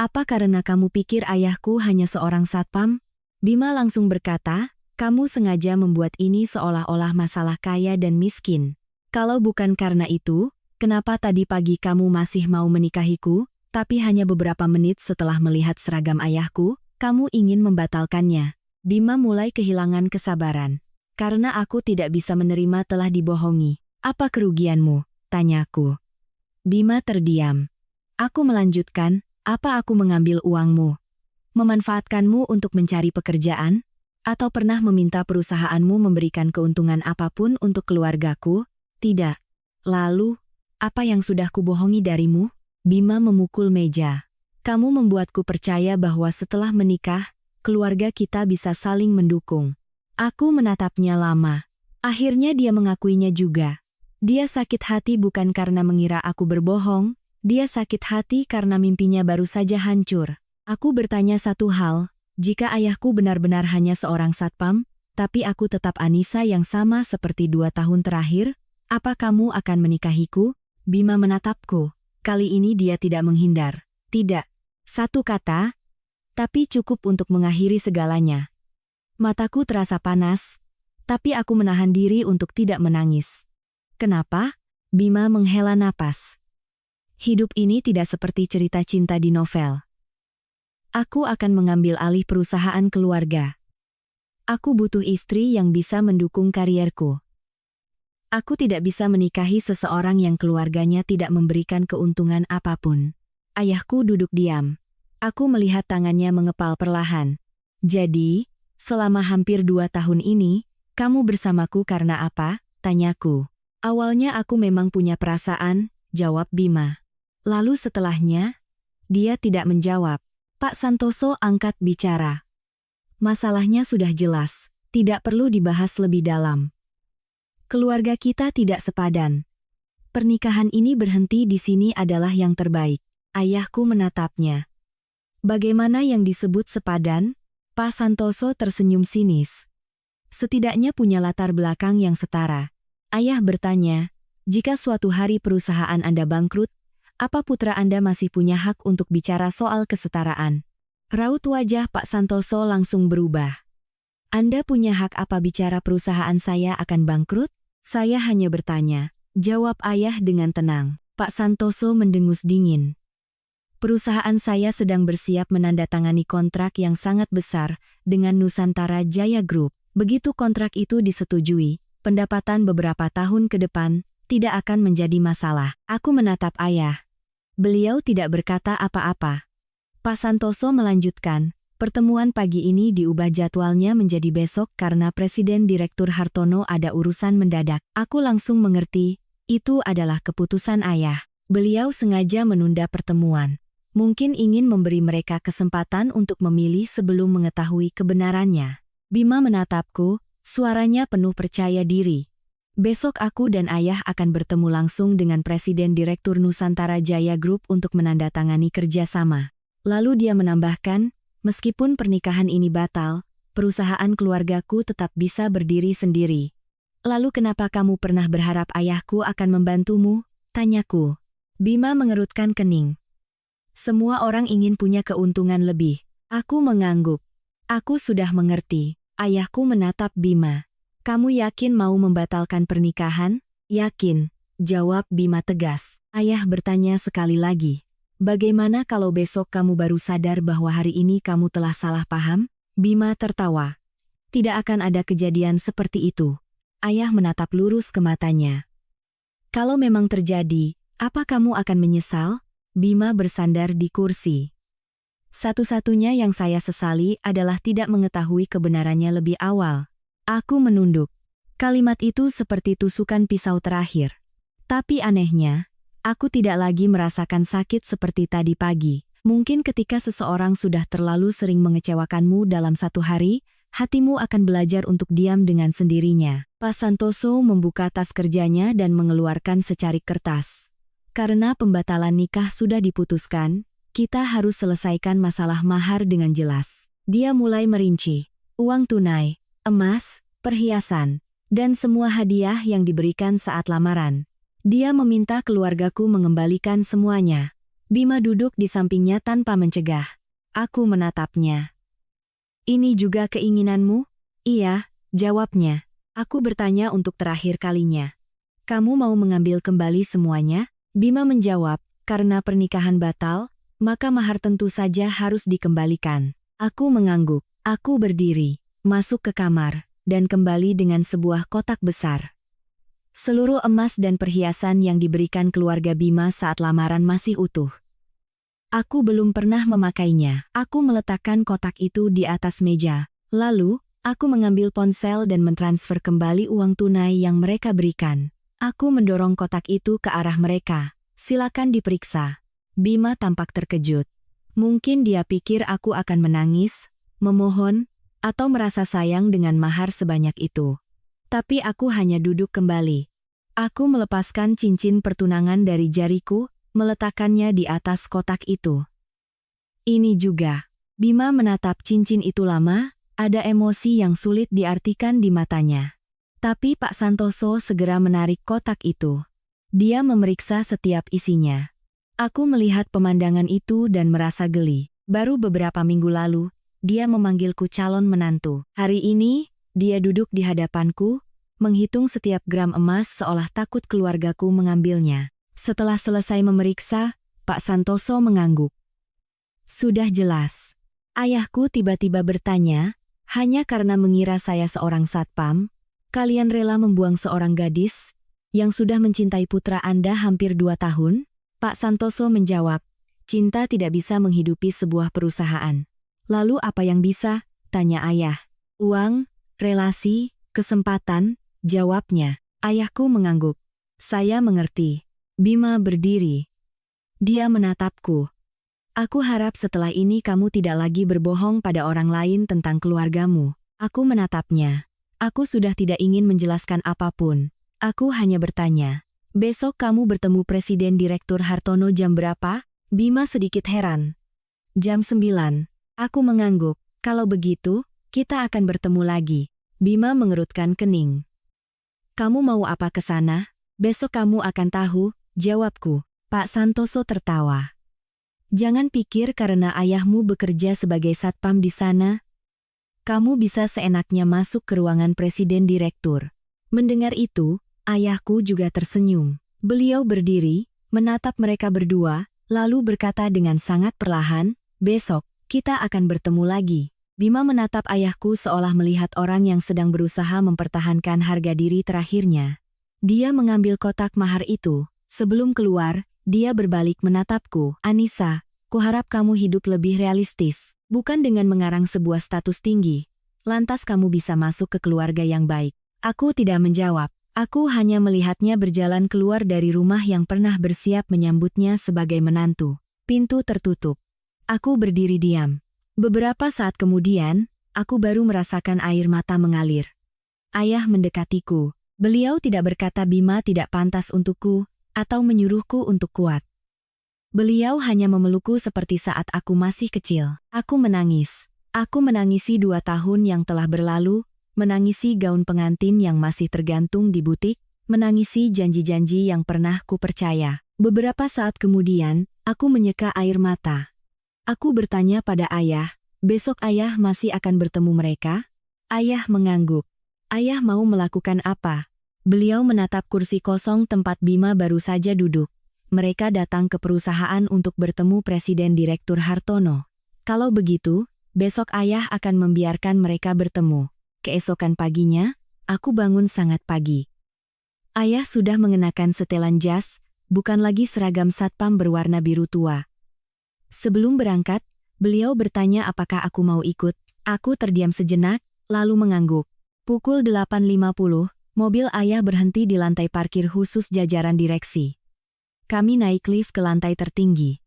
Apa karena kamu pikir ayahku hanya seorang satpam? Bima langsung berkata, kamu sengaja membuat ini seolah-olah masalah kaya dan miskin. Kalau bukan karena itu, kenapa tadi pagi kamu masih mau menikahiku, tapi hanya beberapa menit setelah melihat seragam ayahku, kamu ingin membatalkannya? Bima mulai kehilangan kesabaran. Karena aku tidak bisa menerima telah dibohongi. Apa kerugianmu? Tanyaku. Bima terdiam. Aku melanjutkan, apa aku mengambil uangmu? Memanfaatkanmu untuk mencari pekerjaan? Atau pernah meminta perusahaanmu memberikan keuntungan apapun untuk keluargaku? Tidak. Lalu, apa yang sudah kubohongi darimu? Bima memukul meja. Kamu membuatku percaya bahwa setelah menikah, keluarga kita bisa saling mendukung. Aku menatapnya lama. Akhirnya dia mengakuinya juga. Dia sakit hati bukan karena mengira aku berbohong, dia sakit hati karena mimpinya baru saja hancur. Aku bertanya satu hal, jika ayahku benar-benar hanya seorang satpam, tapi aku tetap Anissa yang sama seperti 2 tahun terakhir, apa kamu akan menikahiku? Bima menatapku. Kali ini dia tidak menghindar. Tidak. Satu kata, tapi cukup untuk mengakhiri segalanya. Mataku terasa panas, tapi aku menahan diri untuk tidak menangis. Kenapa? Bima menghela napas. Hidup ini tidak seperti cerita cinta di novel. Aku akan mengambil alih perusahaan keluarga. Aku butuh istri yang bisa mendukung karierku. Aku tidak bisa menikahi seseorang yang keluarganya tidak memberikan keuntungan apapun. Ayahku duduk diam. Aku melihat tangannya mengepal perlahan. Jadi, selama hampir 2 tahun ini, kamu bersamaku karena apa? Tanyaku. Awalnya aku memang punya perasaan, jawab Bima. Lalu setelahnya, dia tidak menjawab. Pak Santoso angkat bicara. Masalahnya sudah jelas, tidak perlu dibahas lebih dalam. Keluarga kita tidak sepadan. Pernikahan ini berhenti di sini adalah yang terbaik. Ayahku menatapnya. Bagaimana yang disebut sepadan? Pak Santoso tersenyum sinis. Setidaknya punya latar belakang yang setara. Ayah bertanya, jika suatu hari perusahaan Anda bangkrut, apa putra Anda masih punya hak untuk bicara soal kesetaraan? Raut wajah Pak Santoso langsung berubah. Anda punya hak apa bicara perusahaan saya akan bangkrut? Saya hanya bertanya, jawab ayah dengan tenang. Pak Santoso mendengus dingin. Perusahaan saya sedang bersiap menandatangani kontrak yang sangat besar dengan Nusantara Jaya Group. Begitu kontrak itu disetujui, pendapatan beberapa tahun ke depan tidak akan menjadi masalah. Aku menatap ayah. Beliau tidak berkata apa-apa. Pak Santoso melanjutkan, pertemuan pagi ini diubah jadwalnya menjadi besok karena Presiden Direktur Hartono ada urusan mendadak. Aku langsung mengerti, itu adalah keputusan ayah. Beliau sengaja menunda pertemuan. Mungkin ingin memberi mereka kesempatan untuk memilih sebelum mengetahui kebenarannya. Bima menatapku, suaranya penuh percaya diri. Besok aku dan ayah akan bertemu langsung dengan Presiden Direktur Nusantara Jaya Group untuk menandatangani kerjasama. Lalu dia menambahkan, meskipun pernikahan ini batal, perusahaan keluargaku tetap bisa berdiri sendiri. Lalu kenapa kamu pernah berharap ayahku akan membantumu? Tanyaku. Bima mengerutkan kening. Semua orang ingin punya keuntungan lebih. Aku mengangguk. Aku sudah mengerti. Ayahku menatap Bima. Kamu yakin mau membatalkan pernikahan? Yakin, jawab Bima tegas. Ayah bertanya sekali lagi. Bagaimana kalau besok kamu baru sadar bahwa hari ini kamu telah salah paham? Bima tertawa. Tidak akan ada kejadian seperti itu. Ayah menatap lurus ke matanya. Kalau memang terjadi, apa kamu akan menyesal? Bima bersandar di kursi. Satu-satunya yang saya sesali adalah tidak mengetahui kebenarannya lebih awal. Aku menunduk. Kalimat itu seperti tusukan pisau terakhir. Tapi anehnya, aku tidak lagi merasakan sakit seperti tadi pagi. Mungkin ketika seseorang sudah terlalu sering mengecewakanmu dalam satu hari, hatimu akan belajar untuk diam dengan sendirinya. Pak Santoso membuka tas kerjanya dan mengeluarkan secarik kertas. Karena pembatalan nikah sudah diputuskan, kita harus selesaikan masalah mahar dengan jelas. Dia mulai merinci. Uang tunai, emas, perhiasan, dan semua hadiah yang diberikan saat lamaran. Dia meminta keluargaku mengembalikan semuanya. Bima duduk di sampingnya tanpa mencegah. Aku menatapnya. Ini juga keinginanmu? Iya, jawabnya. Aku bertanya untuk terakhir kalinya. Kamu mau mengambil kembali semuanya? Bima menjawab, karena pernikahan batal, maka mahar tentu saja harus dikembalikan. Aku mengangguk. Aku berdiri, masuk ke kamar, dan kembali dengan sebuah kotak besar. Seluruh emas dan perhiasan yang diberikan keluarga Bima saat lamaran masih utuh. Aku belum pernah memakainya. Aku meletakkan kotak itu di atas meja. Lalu, aku mengambil ponsel dan mentransfer kembali uang tunai yang mereka berikan. Aku mendorong kotak itu ke arah mereka. Silakan diperiksa. Bima tampak terkejut. Mungkin dia pikir aku akan menangis, memohon, atau merasa sayang dengan mahar sebanyak itu. Tapi aku hanya duduk kembali. Aku melepaskan cincin pertunangan dari jariku, meletakkannya di atas kotak itu. Ini juga. Bima menatap cincin itu lama, ada emosi yang sulit diartikan di matanya. Tapi Pak Santoso segera menarik kotak itu. Dia memeriksa setiap isinya. Aku melihat pemandangan itu dan merasa geli. Baru beberapa minggu lalu, dia memanggilku calon menantu. Hari ini, dia duduk di hadapanku, menghitung setiap gram emas seolah takut keluargaku mengambilnya. Setelah selesai memeriksa, Pak Santoso mengangguk. Sudah jelas. Ayahku tiba-tiba bertanya, hanya karena mengira saya seorang satpam, kalian rela membuang seorang gadis yang sudah mencintai putra Anda hampir 2 tahun? Pak Santoso menjawab, cinta tidak bisa menghidupi sebuah perusahaan. Lalu apa yang bisa? Tanya ayah. Uang, relasi, kesempatan, jawabnya. Ayahku mengangguk. Saya mengerti. Bima berdiri. Dia menatapku. Aku harap setelah ini kamu tidak lagi berbohong pada orang lain tentang keluargamu. Aku menatapnya. Aku sudah tidak ingin menjelaskan apapun. Aku hanya bertanya. Besok kamu bertemu Presiden Direktur Hartono jam berapa? Bima sedikit heran. Jam 9. Aku mengangguk. Kalau begitu, kita akan bertemu lagi. Bima mengerutkan kening. Kamu mau apa ke sana? Besok kamu akan tahu, jawabku. Pak Santoso tertawa. Jangan pikir karena ayahmu bekerja sebagai satpam di sana, kamu bisa seenaknya masuk ke ruangan presiden direktur. Mendengar itu, ayahku juga tersenyum. Beliau berdiri, menatap mereka berdua, lalu berkata dengan sangat perlahan, besok, kita akan bertemu lagi. Bima menatap ayahku seolah melihat orang yang sedang berusaha mempertahankan harga diri terakhirnya. Dia mengambil kotak mahar itu. Sebelum keluar, dia berbalik menatapku. Anissa, kuharap kamu hidup lebih realistis, bukan dengan mengarang sebuah status tinggi. Lantas kamu bisa masuk ke keluarga yang baik. Aku tidak menjawab. Aku hanya melihatnya berjalan keluar dari rumah yang pernah bersiap menyambutnya sebagai menantu. Pintu tertutup. Aku berdiri diam. Beberapa saat kemudian, aku baru merasakan air mata mengalir. Ayah mendekatiku. Beliau tidak berkata Bima tidak pantas untukku, atau menyuruhku untuk kuat. Beliau hanya memelukku seperti saat aku masih kecil. Aku menangis. Aku menangisi 2 tahun yang telah berlalu, menangisi gaun pengantin yang masih tergantung di butik, menangisi janji-janji yang pernah ku percaya. Beberapa saat kemudian, aku menyeka air mata. Aku bertanya pada ayah, besok ayah masih akan bertemu mereka? Ayah mengangguk. Ayah mau melakukan apa? Beliau menatap kursi kosong tempat Bima baru saja duduk. Mereka datang ke perusahaan untuk bertemu Presiden Direktur Hartono. Kalau begitu, besok ayah akan membiarkan mereka bertemu. Keesokan paginya, aku bangun sangat pagi. Ayah sudah mengenakan setelan jas, bukan lagi seragam satpam berwarna biru tua. Sebelum berangkat, beliau bertanya apakah aku mau ikut. Aku terdiam sejenak, lalu mengangguk. Pukul 8.50, mobil ayah berhenti di lantai parkir khusus jajaran direksi. Kami naik lift ke lantai tertinggi.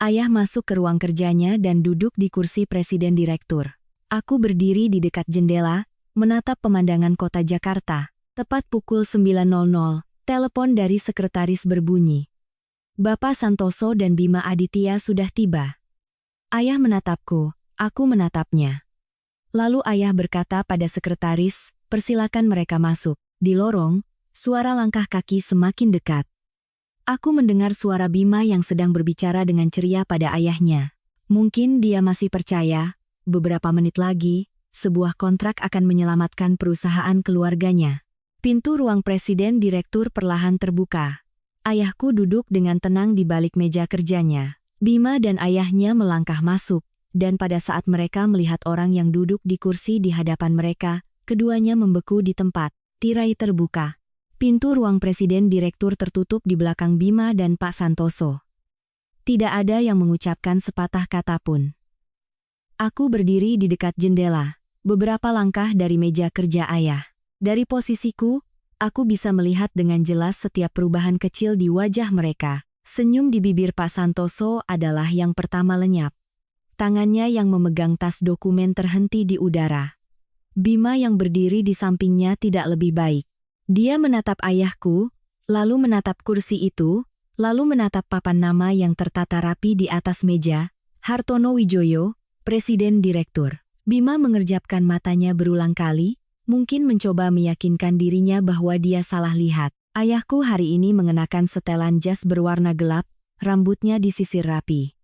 Ayah masuk ke ruang kerjanya dan duduk di kursi presiden direktur. Aku berdiri di dekat jendela, menatap pemandangan kota Jakarta. Tepat pukul 9.00, telepon dari sekretaris berbunyi. Bapak Santoso dan Bima Aditya sudah tiba. Ayah menatapku, aku menatapnya. Lalu ayah berkata pada sekretaris, persilakan mereka masuk. Di lorong, suara langkah kaki semakin dekat. Aku mendengar suara Bima yang sedang berbicara dengan ceria pada ayahnya. Mungkin dia masih percaya, beberapa menit lagi, sebuah kontrak akan menyelamatkan perusahaan keluarganya. Pintu ruang presiden direktur perlahan terbuka. Ayahku duduk dengan tenang di balik meja kerjanya. Bima dan ayahnya melangkah masuk, dan pada saat mereka melihat orang yang duduk di kursi di hadapan mereka, keduanya membeku di tempat. Tirai terbuka. Pintu ruang presiden direktur tertutup di belakang Bima dan Pak Santoso. Tidak ada yang mengucapkan sepatah kata pun. Aku berdiri di dekat jendela, beberapa langkah dari meja kerja ayah. Dari posisiku, aku bisa melihat dengan jelas setiap perubahan kecil di wajah mereka. Senyum di bibir Pak Santoso adalah yang pertama lenyap. Tangannya yang memegang tas dokumen terhenti di udara. Bima yang berdiri di sampingnya tidak lebih baik. Dia menatap ayahku, lalu menatap kursi itu, lalu menatap papan nama yang tertata rapi di atas meja, Hartono Wijaya, Presiden Direktur. Bima mengerjapkan matanya berulang kali, mungkin mencoba meyakinkan dirinya bahwa dia salah lihat. Ayahku hari ini mengenakan setelan jas berwarna gelap, rambutnya disisir rapi.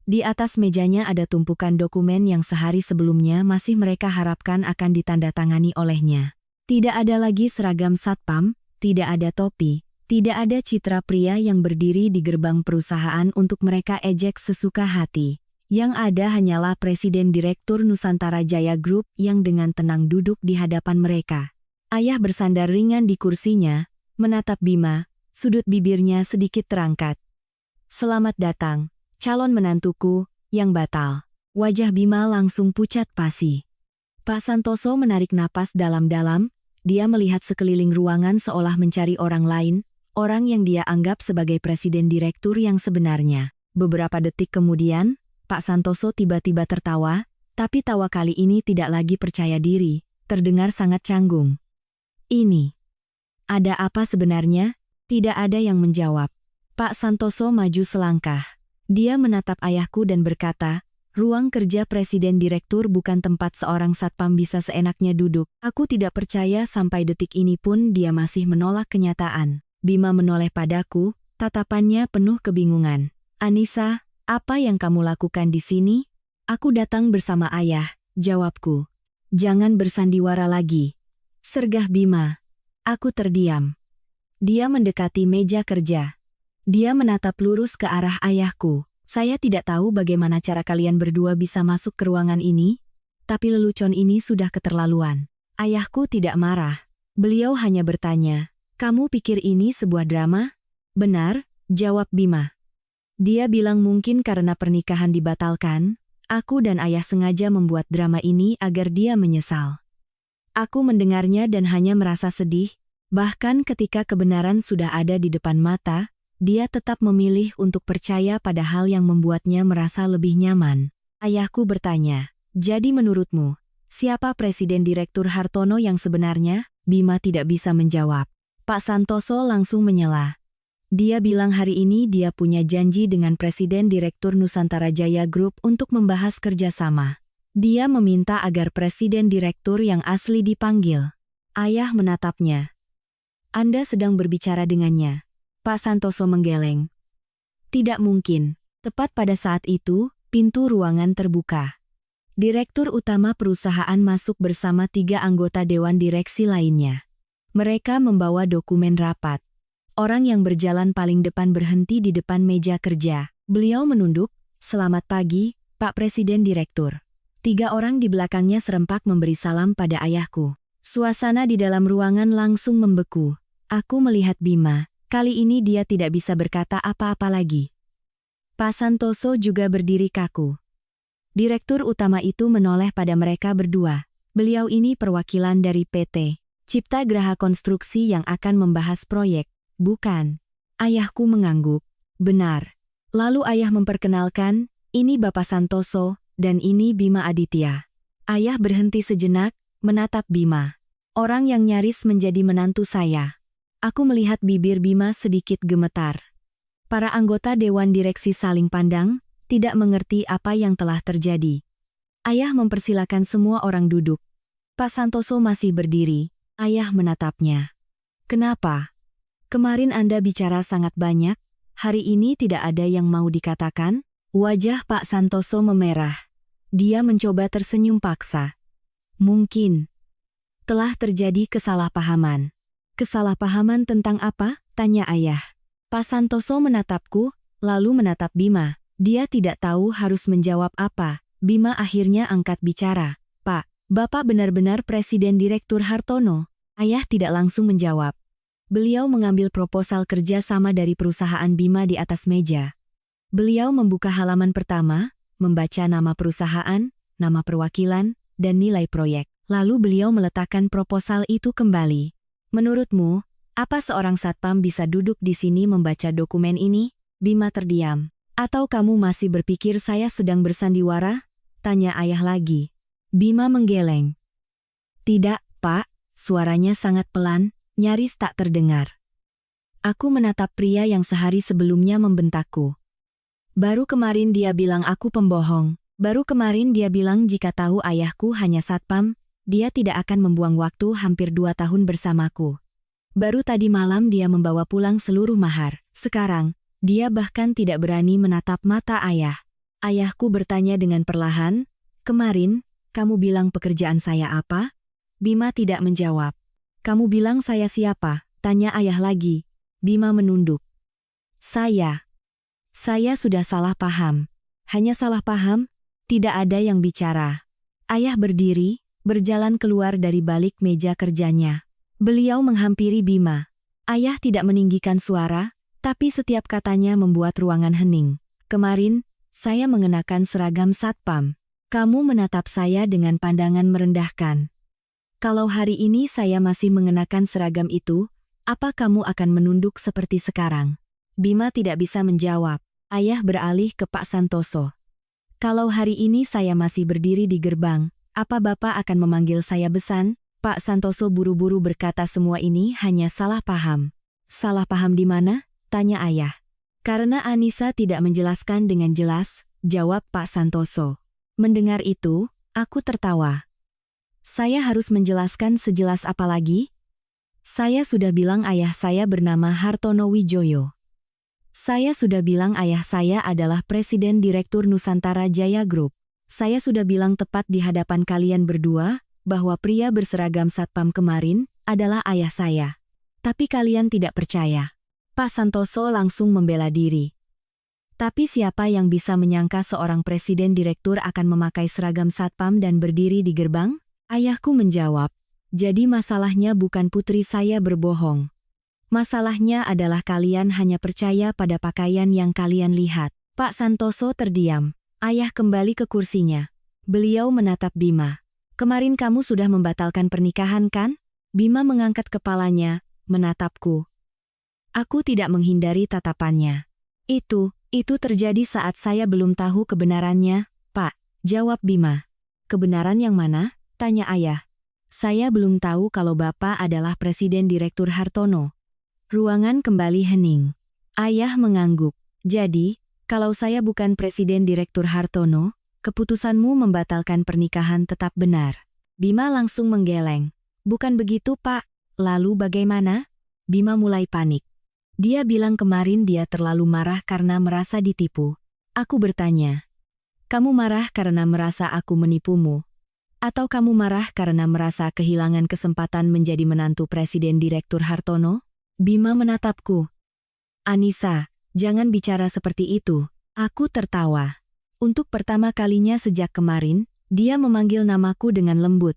Di atas mejanya ada tumpukan dokumen yang sehari sebelumnya masih mereka harapkan akan ditandatangani olehnya. Tidak ada lagi seragam satpam, tidak ada topi, tidak ada citra pria yang berdiri di gerbang perusahaan untuk mereka ejek sesuka hati. Yang ada hanyalah Presiden Direktur Nusantara Jaya Group yang dengan tenang duduk di hadapan mereka. Ayah bersandar ringan di kursinya, menatap Bima, sudut bibirnya sedikit terangkat. Selamat datang, calon menantuku, yang batal. Wajah Bima langsung pucat pasi. Pak Santoso menarik napas dalam-dalam, dia melihat sekeliling ruangan seolah mencari orang lain, orang yang dia anggap sebagai presiden direktur yang sebenarnya. Beberapa detik kemudian, Pak Santoso tiba-tiba tertawa, tapi tawa kali ini tidak lagi percaya diri, terdengar sangat canggung. Ini. Ada apa sebenarnya? Tidak ada yang menjawab. Pak Santoso maju selangkah. Dia menatap ayahku dan berkata, ruang kerja presiden direktur bukan tempat seorang satpam bisa seenaknya duduk. Aku tidak percaya sampai detik ini pun dia masih menolak kenyataan. Bima menoleh padaku, tatapannya penuh kebingungan. Anissa, apa yang kamu lakukan di sini? Aku datang bersama ayah, jawabku. Jangan bersandiwara lagi. Sergah Bima. Aku terdiam. Dia mendekati meja kerja. Dia menatap lurus ke arah ayahku. Saya tidak tahu bagaimana cara kalian berdua bisa masuk ke ruangan ini, tapi lelucon ini sudah keterlaluan. Ayahku tidak marah. Beliau hanya bertanya, kamu pikir ini sebuah drama? Benar, jawab Bima. Dia bilang mungkin karena pernikahan dibatalkan, aku dan ayah sengaja membuat drama ini agar dia menyesal. Aku mendengarnya dan hanya merasa sedih, bahkan ketika kebenaran sudah ada di depan mata, dia tetap memilih untuk percaya pada hal yang membuatnya merasa lebih nyaman. Ayahku bertanya, jadi menurutmu, siapa Presiden Direktur Hartono yang sebenarnya? Bima tidak bisa menjawab. Pak Santoso langsung menyela. Dia bilang hari ini dia punya janji dengan Presiden Direktur Nusantara Jaya Group untuk membahas kerjasama. Dia meminta agar Presiden Direktur yang asli dipanggil. Ayah menatapnya. Anda sedang berbicara dengannya. Pak Santoso menggeleng. Tidak mungkin. Tepat pada saat itu, pintu ruangan terbuka. Direktur utama perusahaan masuk bersama 3 anggota dewan direksi lainnya. Mereka membawa dokumen rapat. Orang yang berjalan paling depan berhenti di depan meja kerja. Beliau menunduk, "Selamat pagi, Pak Presiden Direktur." 3 orang di belakangnya serempak memberi salam pada ayahku. Suasana di dalam ruangan langsung membeku. Aku melihat Bima. Kali ini dia tidak bisa berkata apa-apa lagi. Pak Santoso juga berdiri kaku. Direktur utama itu menoleh pada mereka berdua. Beliau ini perwakilan dari PT Cipta Graha Konstruksi yang akan membahas proyek, bukan? Ayahku mengangguk. Benar. Lalu ayah memperkenalkan, ini Bapak Santoso, dan ini Bima Aditya. Ayah berhenti sejenak, menatap Bima. Orang yang nyaris menjadi menantu saya. Aku melihat bibir Bima sedikit gemetar. Para anggota dewan direksi saling pandang, tidak mengerti apa yang telah terjadi. Ayah mempersilakan semua orang duduk. Pak Santoso masih berdiri. Ayah menatapnya. Kenapa? Kemarin Anda bicara sangat banyak, hari ini tidak ada yang mau dikatakan? Wajah Pak Santoso memerah. Dia mencoba tersenyum paksa. Mungkin telah terjadi kesalahpahaman. Kesalahpahaman tentang apa? Tanya ayah. Pak Santoso menatapku, lalu menatap Bima. Dia tidak tahu harus menjawab apa. Bima akhirnya angkat bicara. Pak, Bapak benar-benar Presiden Direktur Hartono? Ayah tidak langsung menjawab. Beliau mengambil proposal kerja sama dari perusahaan Bima di atas meja. Beliau membuka halaman pertama, membaca nama perusahaan, nama perwakilan, dan nilai proyek. Lalu beliau meletakkan proposal itu kembali. Menurutmu, apa seorang satpam bisa duduk di sini membaca dokumen ini? Bima terdiam. Atau kamu masih berpikir saya sedang bersandiwara? Tanya ayah lagi. Bima menggeleng. Tidak, Pak, suaranya sangat pelan, nyaris tak terdengar. Aku menatap pria yang sehari sebelumnya membentakku. Baru kemarin dia bilang aku pembohong. Baru kemarin dia bilang jika tahu ayahku hanya satpam, dia tidak akan membuang waktu hampir 2 tahun bersamaku. Baru tadi malam dia membawa pulang seluruh mahar. Sekarang, dia bahkan tidak berani menatap mata ayah. Ayahku bertanya dengan perlahan, kemarin, kamu bilang pekerjaan saya apa? Bima tidak menjawab. Kamu bilang saya siapa? Tanya ayah lagi. Bima menunduk. Saya sudah salah paham. Hanya salah paham? Tidak ada yang bicara. Ayah berdiri, berjalan keluar dari balik meja kerjanya. Beliau menghampiri Bima. Ayah tidak meninggikan suara, tapi setiap katanya membuat ruangan hening. Kemarin, saya mengenakan seragam satpam. Kamu menatap saya dengan pandangan merendahkan. Kalau hari ini saya masih mengenakan seragam itu, apa kamu akan menunduk seperti sekarang? Bima tidak bisa menjawab. Ayah beralih ke Pak Santoso. Kalau hari ini saya masih berdiri di gerbang, apa Bapak akan memanggil saya besan? Pak Santoso buru-buru berkata semua ini hanya salah paham. Salah paham di mana? Tanya ayah. Karena Anissa tidak menjelaskan dengan jelas, jawab Pak Santoso. Mendengar itu, aku tertawa. Saya harus menjelaskan sejelas apa lagi? Saya sudah bilang ayah saya bernama Hartono Wijaya. Saya sudah bilang ayah saya adalah Presiden Direktur Nusantara Jaya Group. Saya sudah bilang tepat di hadapan kalian berdua, bahwa pria berseragam satpam kemarin adalah ayah saya. Tapi kalian tidak percaya. Pak Santoso langsung membela diri. Tapi siapa yang bisa menyangka seorang presiden direktur akan memakai seragam satpam dan berdiri di gerbang? Ayahku menjawab, jadi masalahnya bukan putri saya berbohong. Masalahnya adalah kalian hanya percaya pada pakaian yang kalian lihat. Pak Santoso terdiam. Ayah kembali ke kursinya. Beliau menatap Bima. Kemarin kamu sudah membatalkan pernikahan kan? Bima mengangkat kepalanya, menatapku. Aku tidak menghindari tatapannya. Itu terjadi saat saya belum tahu kebenarannya, Pak, jawab Bima. Kebenaran yang mana? Tanya ayah. Saya belum tahu kalau Bapak adalah Presiden Direktur Hartono. Ruangan kembali hening. Ayah mengangguk. Jadi, kalau saya bukan Presiden Direktur Hartono, keputusanmu membatalkan pernikahan tetap benar. Bima langsung menggeleng. Bukan begitu, Pak. Lalu bagaimana? Bima mulai panik. Dia bilang kemarin dia terlalu marah karena merasa ditipu. Aku bertanya, kamu marah karena merasa aku menipumu? Atau kamu marah karena merasa kehilangan kesempatan menjadi menantu Presiden Direktur Hartono? Bima menatapku. Anissa, jangan bicara seperti itu. Aku tertawa. Untuk pertama kalinya sejak kemarin, dia memanggil namaku dengan lembut.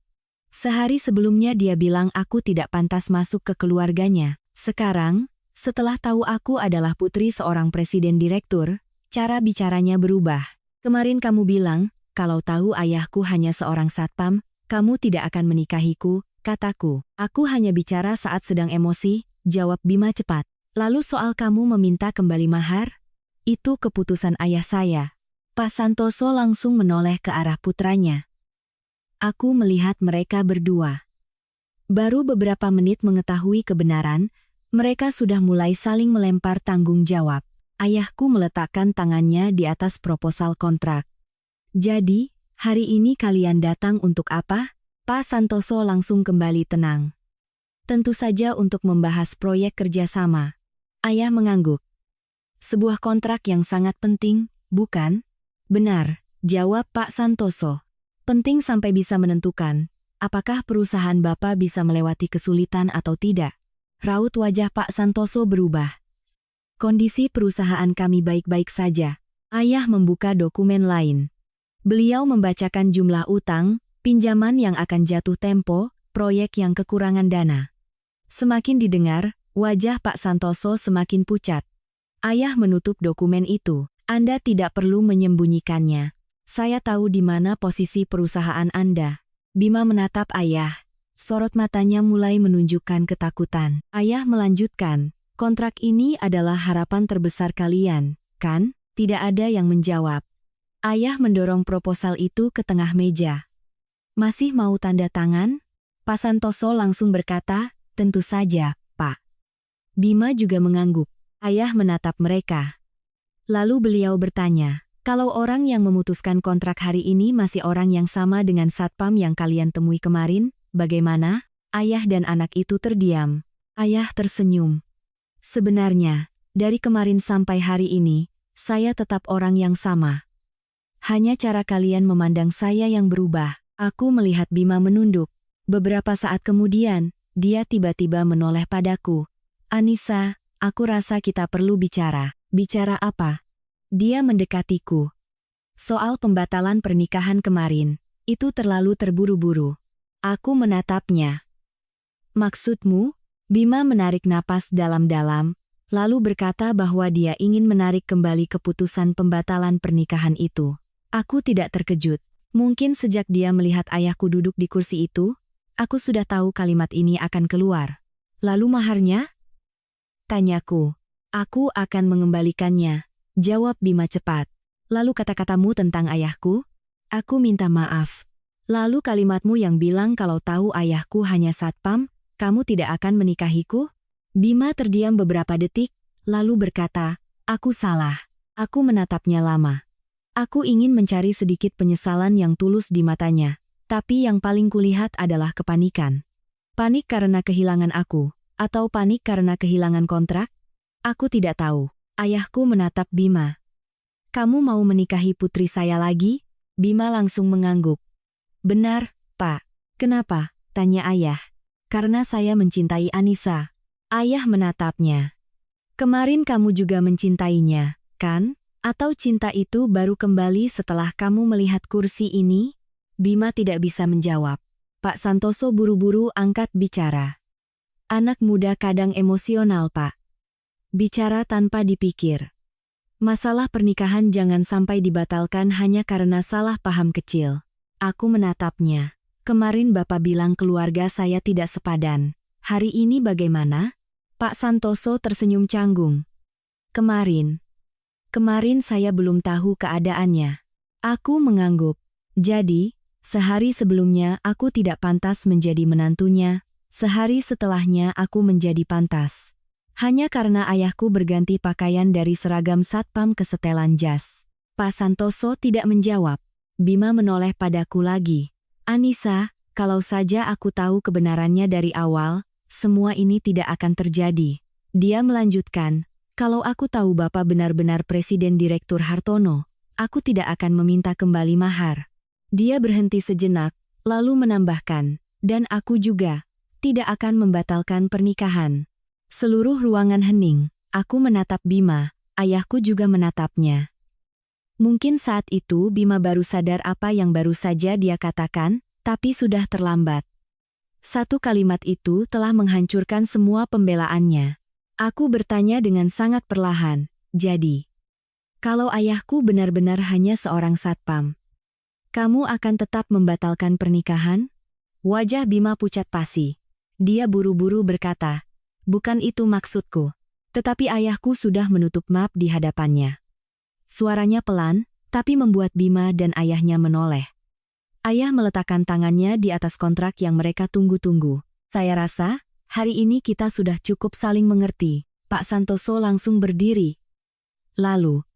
Sehari sebelumnya dia bilang aku tidak pantas masuk ke keluarganya. Sekarang, setelah tahu aku adalah putri seorang presiden direktur, cara bicaranya berubah. Kemarin kamu bilang, kalau tahu ayahku hanya seorang satpam, kamu tidak akan menikahiku, kataku. Aku hanya bicara saat sedang emosi, jawab Bima cepat. Lalu soal kamu meminta kembali mahar? Itu keputusan ayah saya. Pak Santoso langsung menoleh ke arah putranya. Aku melihat mereka berdua. Baru beberapa menit mengetahui kebenaran, mereka sudah mulai saling melempar tanggung jawab. Ayahku meletakkan tangannya di atas proposal kontrak. Jadi, hari ini kalian datang untuk apa? Pak Santoso langsung kembali tenang. Tentu saja untuk membahas proyek kerjasama. Ayah mengangguk. Sebuah kontrak yang sangat penting, bukan? Benar, jawab Pak Santoso. Penting sampai bisa menentukan, apakah perusahaan Bapak bisa melewati kesulitan atau tidak. Raut wajah Pak Santoso berubah. Kondisi perusahaan kami baik-baik saja. Ayah membuka dokumen lain. Beliau membacakan jumlah utang, pinjaman yang akan jatuh tempo, proyek yang kekurangan dana. Semakin didengar, wajah Pak Santoso semakin pucat. Ayah menutup dokumen itu. Anda tidak perlu menyembunyikannya. Saya tahu di mana posisi perusahaan Anda. Bima menatap ayah. Sorot matanya mulai menunjukkan ketakutan. Ayah melanjutkan, kontrak ini adalah harapan terbesar kalian, kan? Tidak ada yang menjawab. Ayah mendorong proposal itu ke tengah meja. Masih mau tanda tangan? Pak Santoso langsung berkata, tentu saja, Pak. Bima juga mengangguk. Ayah menatap mereka. Lalu beliau bertanya, kalau orang yang memutuskan kontrak hari ini masih orang yang sama dengan satpam yang kalian temui kemarin, bagaimana? Ayah dan anak itu terdiam. Ayah tersenyum. Sebenarnya, dari kemarin sampai hari ini, saya tetap orang yang sama. Hanya cara kalian memandang saya yang berubah. Aku melihat Bima menunduk. Beberapa saat kemudian, dia tiba-tiba menoleh padaku. Anissa, aku rasa kita perlu bicara. Bicara apa? Dia mendekatiku. Soal pembatalan pernikahan kemarin, itu terlalu terburu-buru. Aku menatapnya. Maksudmu? Bima menarik napas dalam-dalam, lalu berkata bahwa dia ingin menarik kembali keputusan pembatalan pernikahan itu. Aku tidak terkejut. Mungkin sejak dia melihat ayahku duduk di kursi itu, aku sudah tahu kalimat ini akan keluar. Lalu maharnya? Tanyaku. Aku akan mengembalikannya, jawab Bima cepat. Lalu kata-katamu tentang ayahku? Aku minta maaf. Lalu kalimatmu yang bilang kalau tahu ayahku hanya satpam, kamu tidak akan menikahiku? Bima terdiam beberapa detik, lalu berkata, Aku salah. Aku menatapnya lama. Aku ingin mencari sedikit penyesalan yang tulus di matanya, tapi yang paling kulihat adalah kepanikan. Panik karena kehilangan aku, atau panik karena kehilangan kontrak? Aku tidak tahu. Ayahku menatap Bima. Kamu mau menikahi putri saya lagi? Bima langsung mengangguk. Benar, Pak. Kenapa? Tanya ayah. Karena saya mencintai Anissa. Ayah menatapnya. Kemarin kamu juga mencintainya, kan? Atau cinta itu baru kembali setelah kamu melihat kursi ini? Bima tidak bisa menjawab. Pak Santoso buru-buru angkat bicara. Anak muda kadang emosional, Pak. Bicara tanpa dipikir. Masalah pernikahan jangan sampai dibatalkan hanya karena salah paham kecil. Aku menatapnya. Kemarin Bapak bilang keluarga saya tidak sepadan. Hari ini bagaimana? Pak Santoso tersenyum canggung. Kemarin saya belum tahu keadaannya. Aku mengangguk. Jadi, sehari sebelumnya aku tidak pantas menjadi menantunya, sehari setelahnya aku menjadi pantas. Hanya karena ayahku berganti pakaian dari seragam satpam ke setelan jas. Pak Santoso tidak menjawab. Bima menoleh padaku lagi. Anissa, kalau saja aku tahu kebenarannya dari awal, semua ini tidak akan terjadi. Dia melanjutkan, kalau aku tahu Bapak benar-benar Presiden Direktur Hartono, aku tidak akan meminta kembali mahar. Dia berhenti sejenak, lalu menambahkan, dan aku juga tidak akan membatalkan pernikahan. Seluruh ruangan hening. Aku menatap Bima, ayahku juga menatapnya. Mungkin saat itu Bima baru sadar apa yang baru saja dia katakan, tapi sudah terlambat. Satu kalimat itu telah menghancurkan semua pembelaannya. Aku bertanya dengan sangat perlahan, jadi, kalau ayahku benar-benar hanya seorang satpam, kamu akan tetap membatalkan pernikahan? Wajah Bima pucat pasi. Dia buru-buru berkata, bukan itu maksudku. Tetapi ayahku sudah menutup map di hadapannya. Suaranya pelan, tapi membuat Bima dan ayahnya menoleh. Ayah meletakkan tangannya di atas kontrak yang mereka tunggu-tunggu. Saya rasa, hari ini kita sudah cukup saling mengerti. Pak Santoso langsung berdiri. Lalu,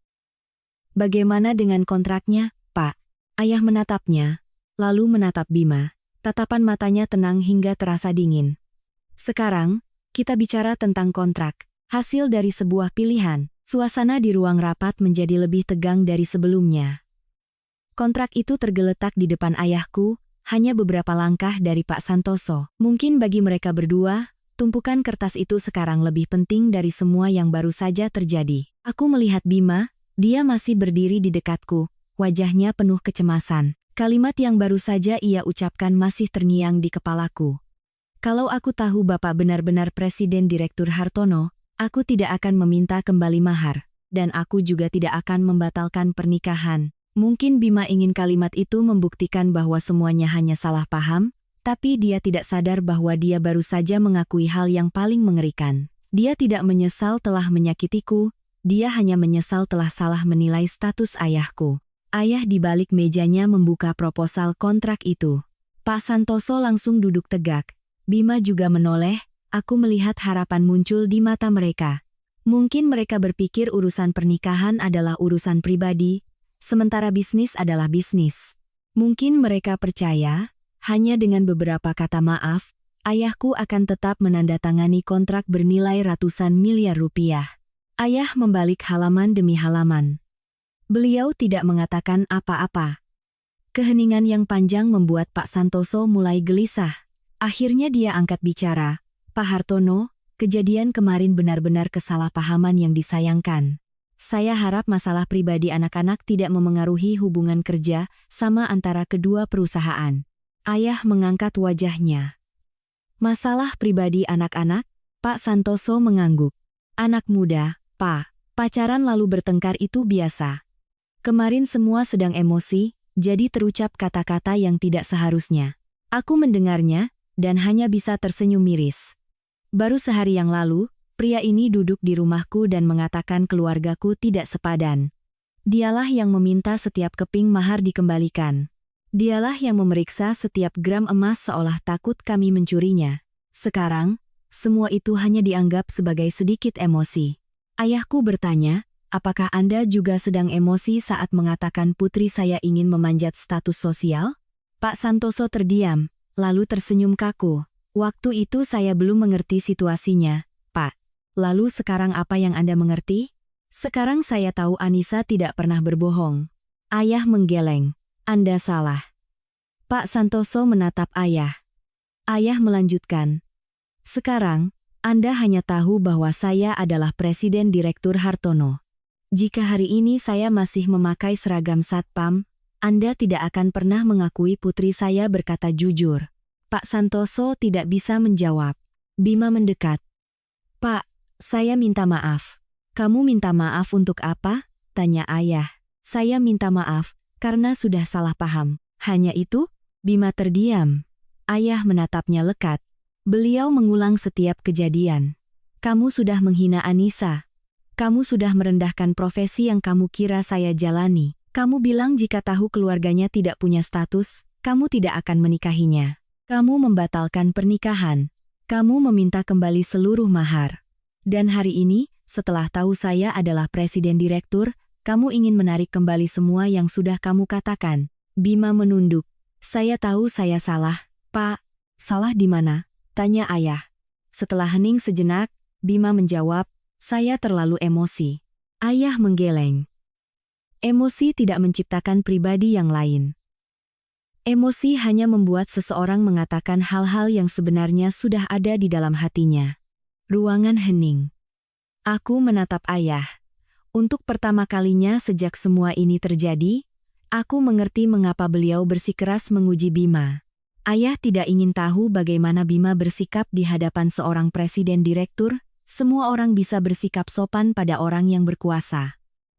bagaimana dengan kontraknya, Pak? Ayah menatapnya, lalu menatap Bima. Tatapan matanya tenang hingga terasa dingin. Sekarang, kita bicara tentang kontrak. Hasil dari sebuah pilihan. Suasana di ruang rapat menjadi lebih tegang dari sebelumnya. Kontrak itu tergeletak di depan ayahku, hanya beberapa langkah dari Pak Santoso. Mungkin bagi mereka berdua, tumpukan kertas itu sekarang lebih penting dari semua yang baru saja terjadi. Aku melihat Bima, dia masih berdiri di dekatku, wajahnya penuh kecemasan. Kalimat yang baru saja ia ucapkan masih terngiang di kepalaku. Kalau aku tahu Bapak benar-benar Presiden Direktur Hartono, aku tidak akan meminta kembali mahar, dan aku juga tidak akan membatalkan pernikahan. Mungkin Bima ingin kalimat itu membuktikan bahwa semuanya hanya salah paham, tapi dia tidak sadar bahwa dia baru saja mengakui hal yang paling mengerikan. Dia tidak menyesal telah menyakitiku, dia hanya menyesal telah salah menilai status ayahku. Ayah di balik mejanya membuka proposal kontrak itu. Pak Santoso langsung duduk tegak. Bima juga menoleh, aku melihat harapan muncul di mata mereka. Mungkin mereka berpikir urusan pernikahan adalah urusan pribadi, sementara bisnis adalah bisnis. Mungkin mereka percaya, hanya dengan beberapa kata maaf, ayahku akan tetap menandatangani kontrak bernilai ratusan miliar rupiah. Ayah membalik halaman demi halaman. Beliau tidak mengatakan apa-apa. Keheningan yang panjang membuat Pak Santoso mulai gelisah. Akhirnya dia angkat bicara, Pak Hartono, kejadian kemarin benar-benar kesalahpahaman yang disayangkan. Saya harap masalah pribadi anak-anak tidak memengaruhi hubungan kerja sama antara kedua perusahaan. Ayah mengangkat wajahnya. Masalah pribadi anak-anak? Pak Santoso mengangguk. Anak muda, Pak, pacaran lalu bertengkar itu biasa. Kemarin semua sedang emosi, jadi terucap kata-kata yang tidak seharusnya. Aku mendengarnya, dan hanya bisa tersenyum miris. Baru sehari yang lalu, pria ini duduk di rumahku dan mengatakan keluargaku tidak sepadan. Dialah yang meminta setiap keping mahar dikembalikan. Dialah yang memeriksa setiap gram emas seolah takut kami mencurinya. Sekarang, semua itu hanya dianggap sebagai sedikit emosi. Ayahku bertanya, apakah Anda juga sedang emosi saat mengatakan putri saya ingin memanjat status sosial? Pak Santoso terdiam, lalu tersenyum kaku. Waktu itu saya belum mengerti situasinya, Pak. Lalu sekarang apa yang Anda mengerti? Sekarang saya tahu Anissa tidak pernah berbohong. Ayah menggeleng. Anda salah. Pak Santoso menatap ayah. Ayah melanjutkan. Sekarang, Anda hanya tahu bahwa saya adalah Presiden Direktur Hartono. Jika hari ini saya masih memakai seragam Satpam, Anda tidak akan pernah mengakui putri saya berkata jujur. Pak Santoso tidak bisa menjawab. Bima mendekat. Pak, saya minta maaf. Kamu minta maaf untuk apa? Tanya ayah. Saya minta maaf, karena sudah salah paham. Hanya itu? Bima terdiam. Ayah menatapnya lekat. Beliau mengulang setiap kejadian. Kamu sudah menghina Anissa. Kamu sudah merendahkan profesi yang kamu kira saya jalani. Kamu bilang jika tahu keluarganya tidak punya status, kamu tidak akan menikahinya. Kamu membatalkan pernikahan. Kamu meminta kembali seluruh mahar. Dan hari ini, setelah tahu saya adalah presiden direktur, kamu ingin menarik kembali semua yang sudah kamu katakan. Bima menunduk. Saya tahu saya salah, Pak. Salah di mana? Tanya ayah. Setelah hening sejenak, Bima menjawab, saya terlalu emosi. Ayah menggeleng. Emosi tidak menciptakan pribadi yang lain. Emosi hanya membuat seseorang mengatakan hal-hal yang sebenarnya sudah ada di dalam hatinya. Ruangan hening. Aku menatap ayah. Untuk pertama kalinya sejak semua ini terjadi, aku mengerti mengapa beliau bersikeras menguji Bima. Ayah tidak ingin tahu bagaimana Bima bersikap di hadapan seorang presiden direktur. Semua orang bisa bersikap sopan pada orang yang berkuasa.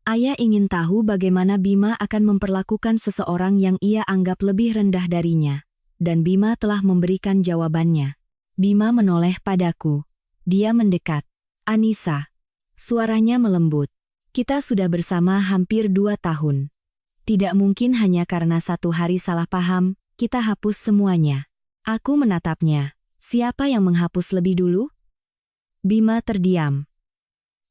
Ayah ingin tahu bagaimana Bima akan memperlakukan seseorang yang ia anggap lebih rendah darinya. Dan Bima telah memberikan jawabannya. Bima menoleh padaku. Dia mendekat. Anissa. Suaranya melembut. Kita sudah bersama hampir 2 tahun. Tidak mungkin hanya karena satu hari salah paham, kita hapus semuanya. Aku menatapnya. Siapa yang menghapus lebih dulu? Bima terdiam.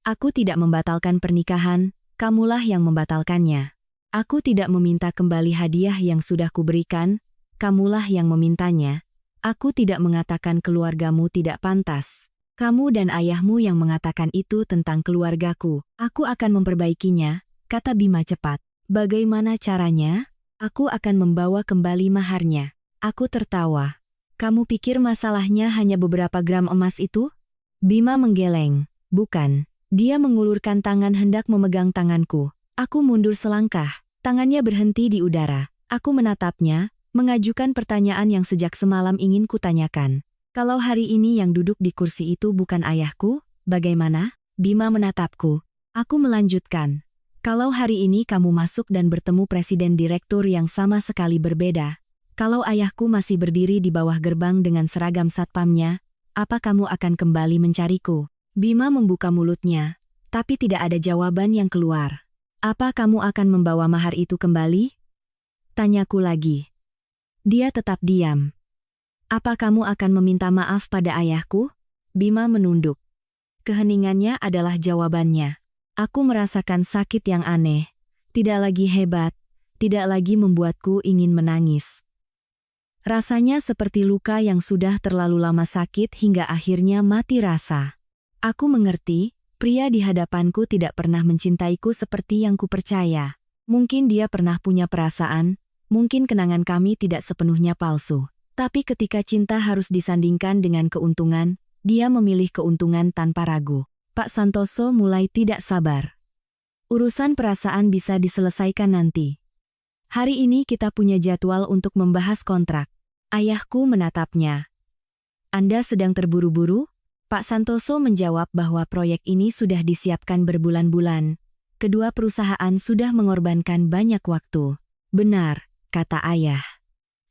Aku tidak membatalkan pernikahan, kamulah yang membatalkannya. Aku tidak meminta kembali hadiah yang sudah kuberikan, kamulah yang memintanya. Aku tidak mengatakan keluargamu tidak pantas. Kamu dan ayahmu yang mengatakan itu tentang keluargaku. Aku akan memperbaikinya, kata Bima cepat. Bagaimana caranya? Aku akan membawa kembali maharnya. Aku tertawa. Kamu pikir masalahnya hanya beberapa gram emas itu? Bima menggeleng. Bukan. Dia mengulurkan tangan hendak memegang tanganku. Aku mundur selangkah. Tangannya berhenti di udara. Aku menatapnya, mengajukan pertanyaan yang sejak semalam ingin kutanyakan. Kalau hari ini yang duduk di kursi itu bukan ayahku, bagaimana? Bima menatapku. Aku melanjutkan. Kalau hari ini kamu masuk dan bertemu presiden direktur yang sama sekali berbeda, kalau ayahku masih berdiri di bawah gerbang dengan seragam satpamnya, apa kamu akan kembali mencariku? Bima membuka mulutnya, tapi tidak ada jawaban yang keluar. Apa kamu akan membawa mahar itu kembali? Tanyaku lagi. Dia tetap diam. Apa kamu akan meminta maaf pada ayahku? Bima menunduk. Keheningannya adalah jawabannya. Aku merasakan sakit yang aneh. Tidak lagi hebat. Tidak lagi membuatku ingin menangis. Rasanya seperti luka yang sudah terlalu lama sakit hingga akhirnya mati rasa. Aku mengerti, pria di hadapanku tidak pernah mencintaiku seperti yang kupercaya. Mungkin dia pernah punya perasaan, mungkin kenangan kami tidak sepenuhnya palsu. Tapi ketika cinta harus disandingkan dengan keuntungan, dia memilih keuntungan tanpa ragu. Pak Santoso mulai tidak sabar. Urusan perasaan bisa diselesaikan nanti. Hari ini kita punya jadwal untuk membahas kontrak. Ayahku menatapnya. Anda sedang terburu-buru? Pak Santoso menjawab bahwa proyek ini sudah disiapkan berbulan-bulan. Kedua perusahaan sudah mengorbankan banyak waktu. Benar, kata ayah.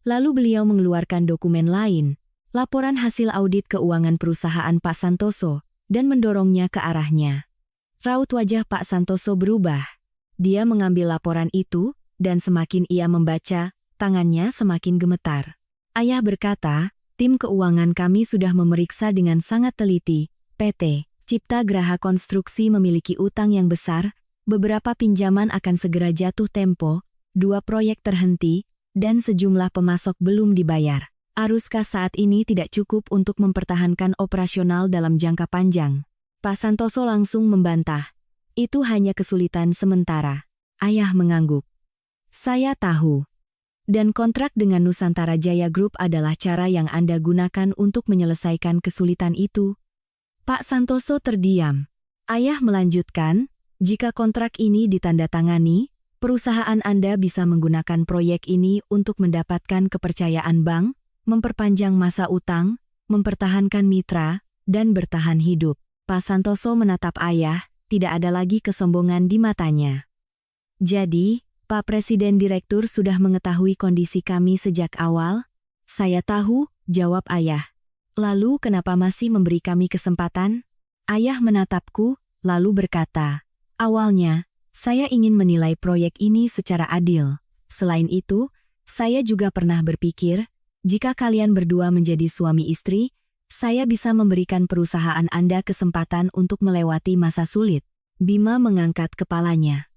Lalu beliau mengeluarkan dokumen lain, laporan hasil audit keuangan perusahaan Pak Santoso, dan mendorongnya ke arahnya. Raut wajah Pak Santoso berubah. Dia mengambil laporan itu, dan semakin ia membaca, tangannya semakin gemetar. Ayah berkata, tim keuangan kami sudah memeriksa dengan sangat teliti. PT Cipta Graha Konstruksi memiliki utang yang besar, Beberapa pinjaman akan segera jatuh tempo, 2 proyek terhenti, dan sejumlah pemasok belum dibayar. Arus kas saat ini tidak cukup untuk mempertahankan operasional dalam jangka panjang. Pak Santoso langsung membantah. Itu hanya kesulitan sementara. Ayah mengangguk. Saya tahu. Dan kontrak dengan Nusantara Jaya Group adalah cara yang Anda gunakan untuk menyelesaikan kesulitan itu. Pak Santoso terdiam. Ayah melanjutkan, jika kontrak ini ditandatangani, perusahaan Anda bisa menggunakan proyek ini untuk mendapatkan kepercayaan bank, memperpanjang masa utang, mempertahankan mitra, dan bertahan hidup. Pak Santoso menatap ayah, tidak ada lagi kesombongan di matanya. Jadi, Pak Presiden Direktur sudah mengetahui kondisi kami sejak awal? Saya tahu, jawab ayah. Lalu kenapa masih memberi kami kesempatan? Ayah menatapku, lalu berkata, awalnya, saya ingin menilai proyek ini secara adil. Selain itu, saya juga pernah berpikir, jika kalian berdua menjadi suami istri, saya bisa memberikan perusahaan Anda kesempatan untuk melewati masa sulit. Bima mengangkat kepalanya.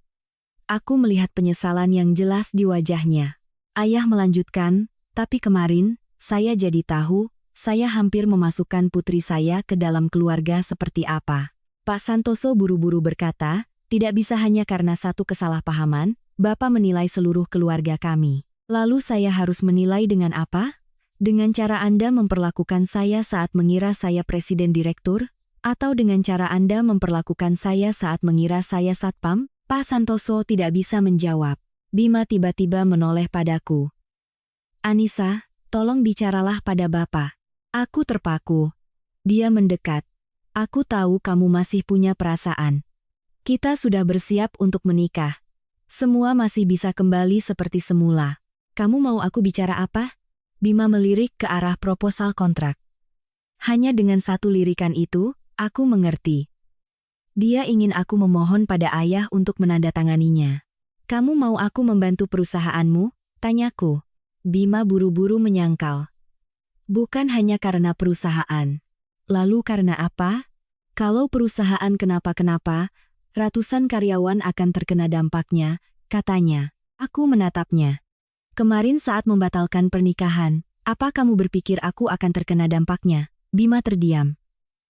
Aku melihat penyesalan yang jelas di wajahnya. Ayah melanjutkan, tapi kemarin, saya jadi tahu, saya hampir memasukkan putri saya ke dalam keluarga seperti apa. Pak Santoso buru-buru berkata, tidak bisa hanya karena satu kesalahpahaman, Bapak menilai seluruh keluarga kami. Lalu saya harus menilai dengan apa? Dengan cara Anda memperlakukan saya saat mengira saya presiden direktur? Atau dengan cara Anda memperlakukan saya saat mengira saya satpam? Pak Santoso tidak bisa menjawab. Bima tiba-tiba menoleh padaku. Anissa, tolong bicaralah pada Bapak. Aku terpaku. Dia mendekat. Aku tahu kamu masih punya perasaan. Kita sudah bersiap untuk menikah. Semua masih bisa kembali seperti semula. Kamu mau aku bicara apa? Bima melirik ke arah proposal kontrak. Hanya dengan satu lirikan itu, aku mengerti. Dia ingin aku memohon pada ayah untuk menandatanganinya. Kamu mau aku membantu perusahaanmu? Tanyaku. Bima buru-buru menyangkal. Bukan hanya karena perusahaan. Lalu karena apa? Kalau perusahaan kenapa-kenapa, ratusan karyawan akan terkena dampaknya, katanya. Aku menatapnya. Kemarin saat membatalkan pernikahan, apa kamu berpikir aku akan terkena dampaknya? Bima terdiam.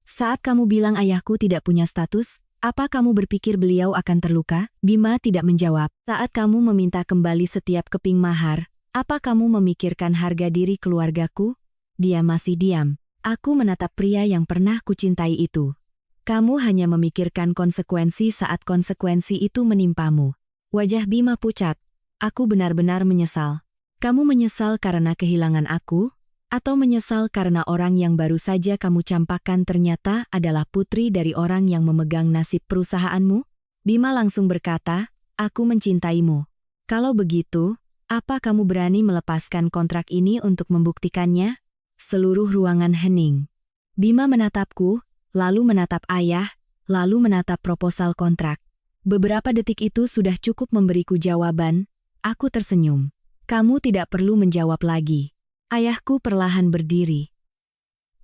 Saat kamu bilang ayahku tidak punya status, apa kamu berpikir beliau akan terluka? Bima tidak menjawab. Saat kamu meminta kembali setiap keping mahar, apa kamu memikirkan harga diri keluargaku? Dia masih diam. Aku menatap pria yang pernah kucintai itu. Kamu hanya memikirkan konsekuensi saat konsekuensi itu menimpamu. Wajah Bima pucat. Aku benar-benar menyesal. Kamu menyesal karena kehilangan aku? Atau menyesal karena orang yang baru saja kamu campakkan ternyata adalah putri dari orang yang memegang nasib perusahaanmu? Bima langsung berkata, aku mencintaimu. Kalau begitu, apa kamu berani melepaskan kontrak ini untuk membuktikannya? Seluruh ruangan hening. Bima menatapku, lalu menatap ayah, lalu menatap proposal kontrak. Beberapa detik itu sudah cukup memberiku jawaban. Aku tersenyum. Kamu tidak perlu menjawab lagi. Ayahku perlahan berdiri.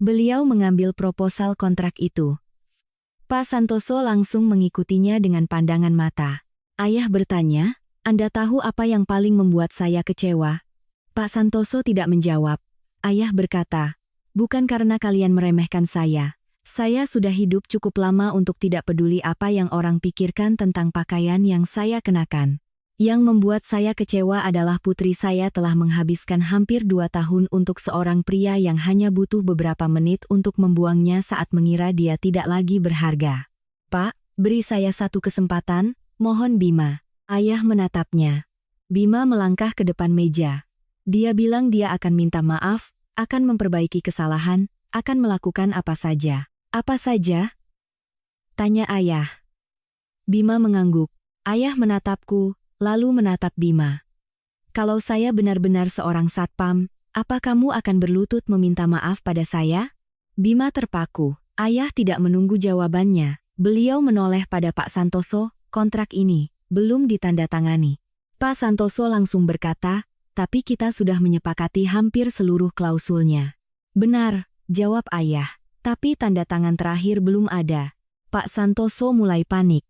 Beliau mengambil proposal kontrak itu. Pak Santoso langsung mengikutinya dengan pandangan mata. Ayah bertanya, Anda tahu apa yang paling membuat saya kecewa? Pak Santoso tidak menjawab. Ayah berkata, bukan karena kalian meremehkan saya. Saya sudah hidup cukup lama untuk tidak peduli apa yang orang pikirkan tentang pakaian yang saya kenakan. Yang membuat saya kecewa adalah putri saya telah menghabiskan hampir 2 tahun untuk seorang pria yang hanya butuh beberapa menit untuk membuangnya saat mengira dia tidak lagi berharga. Pak, beri saya satu kesempatan, mohon Bima. Ayah menatapnya. Bima melangkah ke depan meja. Dia bilang dia akan minta maaf, akan memperbaiki kesalahan, akan melakukan apa saja. Apa saja? Tanya ayah. Bima mengangguk. Ayah menatapku, lalu menatap Bima. Kalau saya benar-benar seorang satpam, apa kamu akan berlutut meminta maaf pada saya? Bima terpaku. Ayah tidak menunggu jawabannya. Beliau menoleh pada Pak Santoso, kontrak ini belum ditandatangani. Pak Santoso langsung berkata, tapi kita sudah menyepakati hampir seluruh klausulnya. Benar, jawab ayah. Tapi tanda tangan terakhir belum ada. Pak Santoso mulai panik.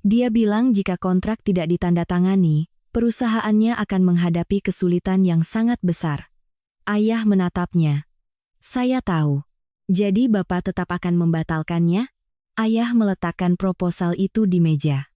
Dia bilang jika kontrak tidak ditandatangani, perusahaannya akan menghadapi kesulitan yang sangat besar. Ayah menatapnya. Saya tahu. Jadi Bapak tetap akan membatalkannya? Ayah meletakkan proposal itu di meja.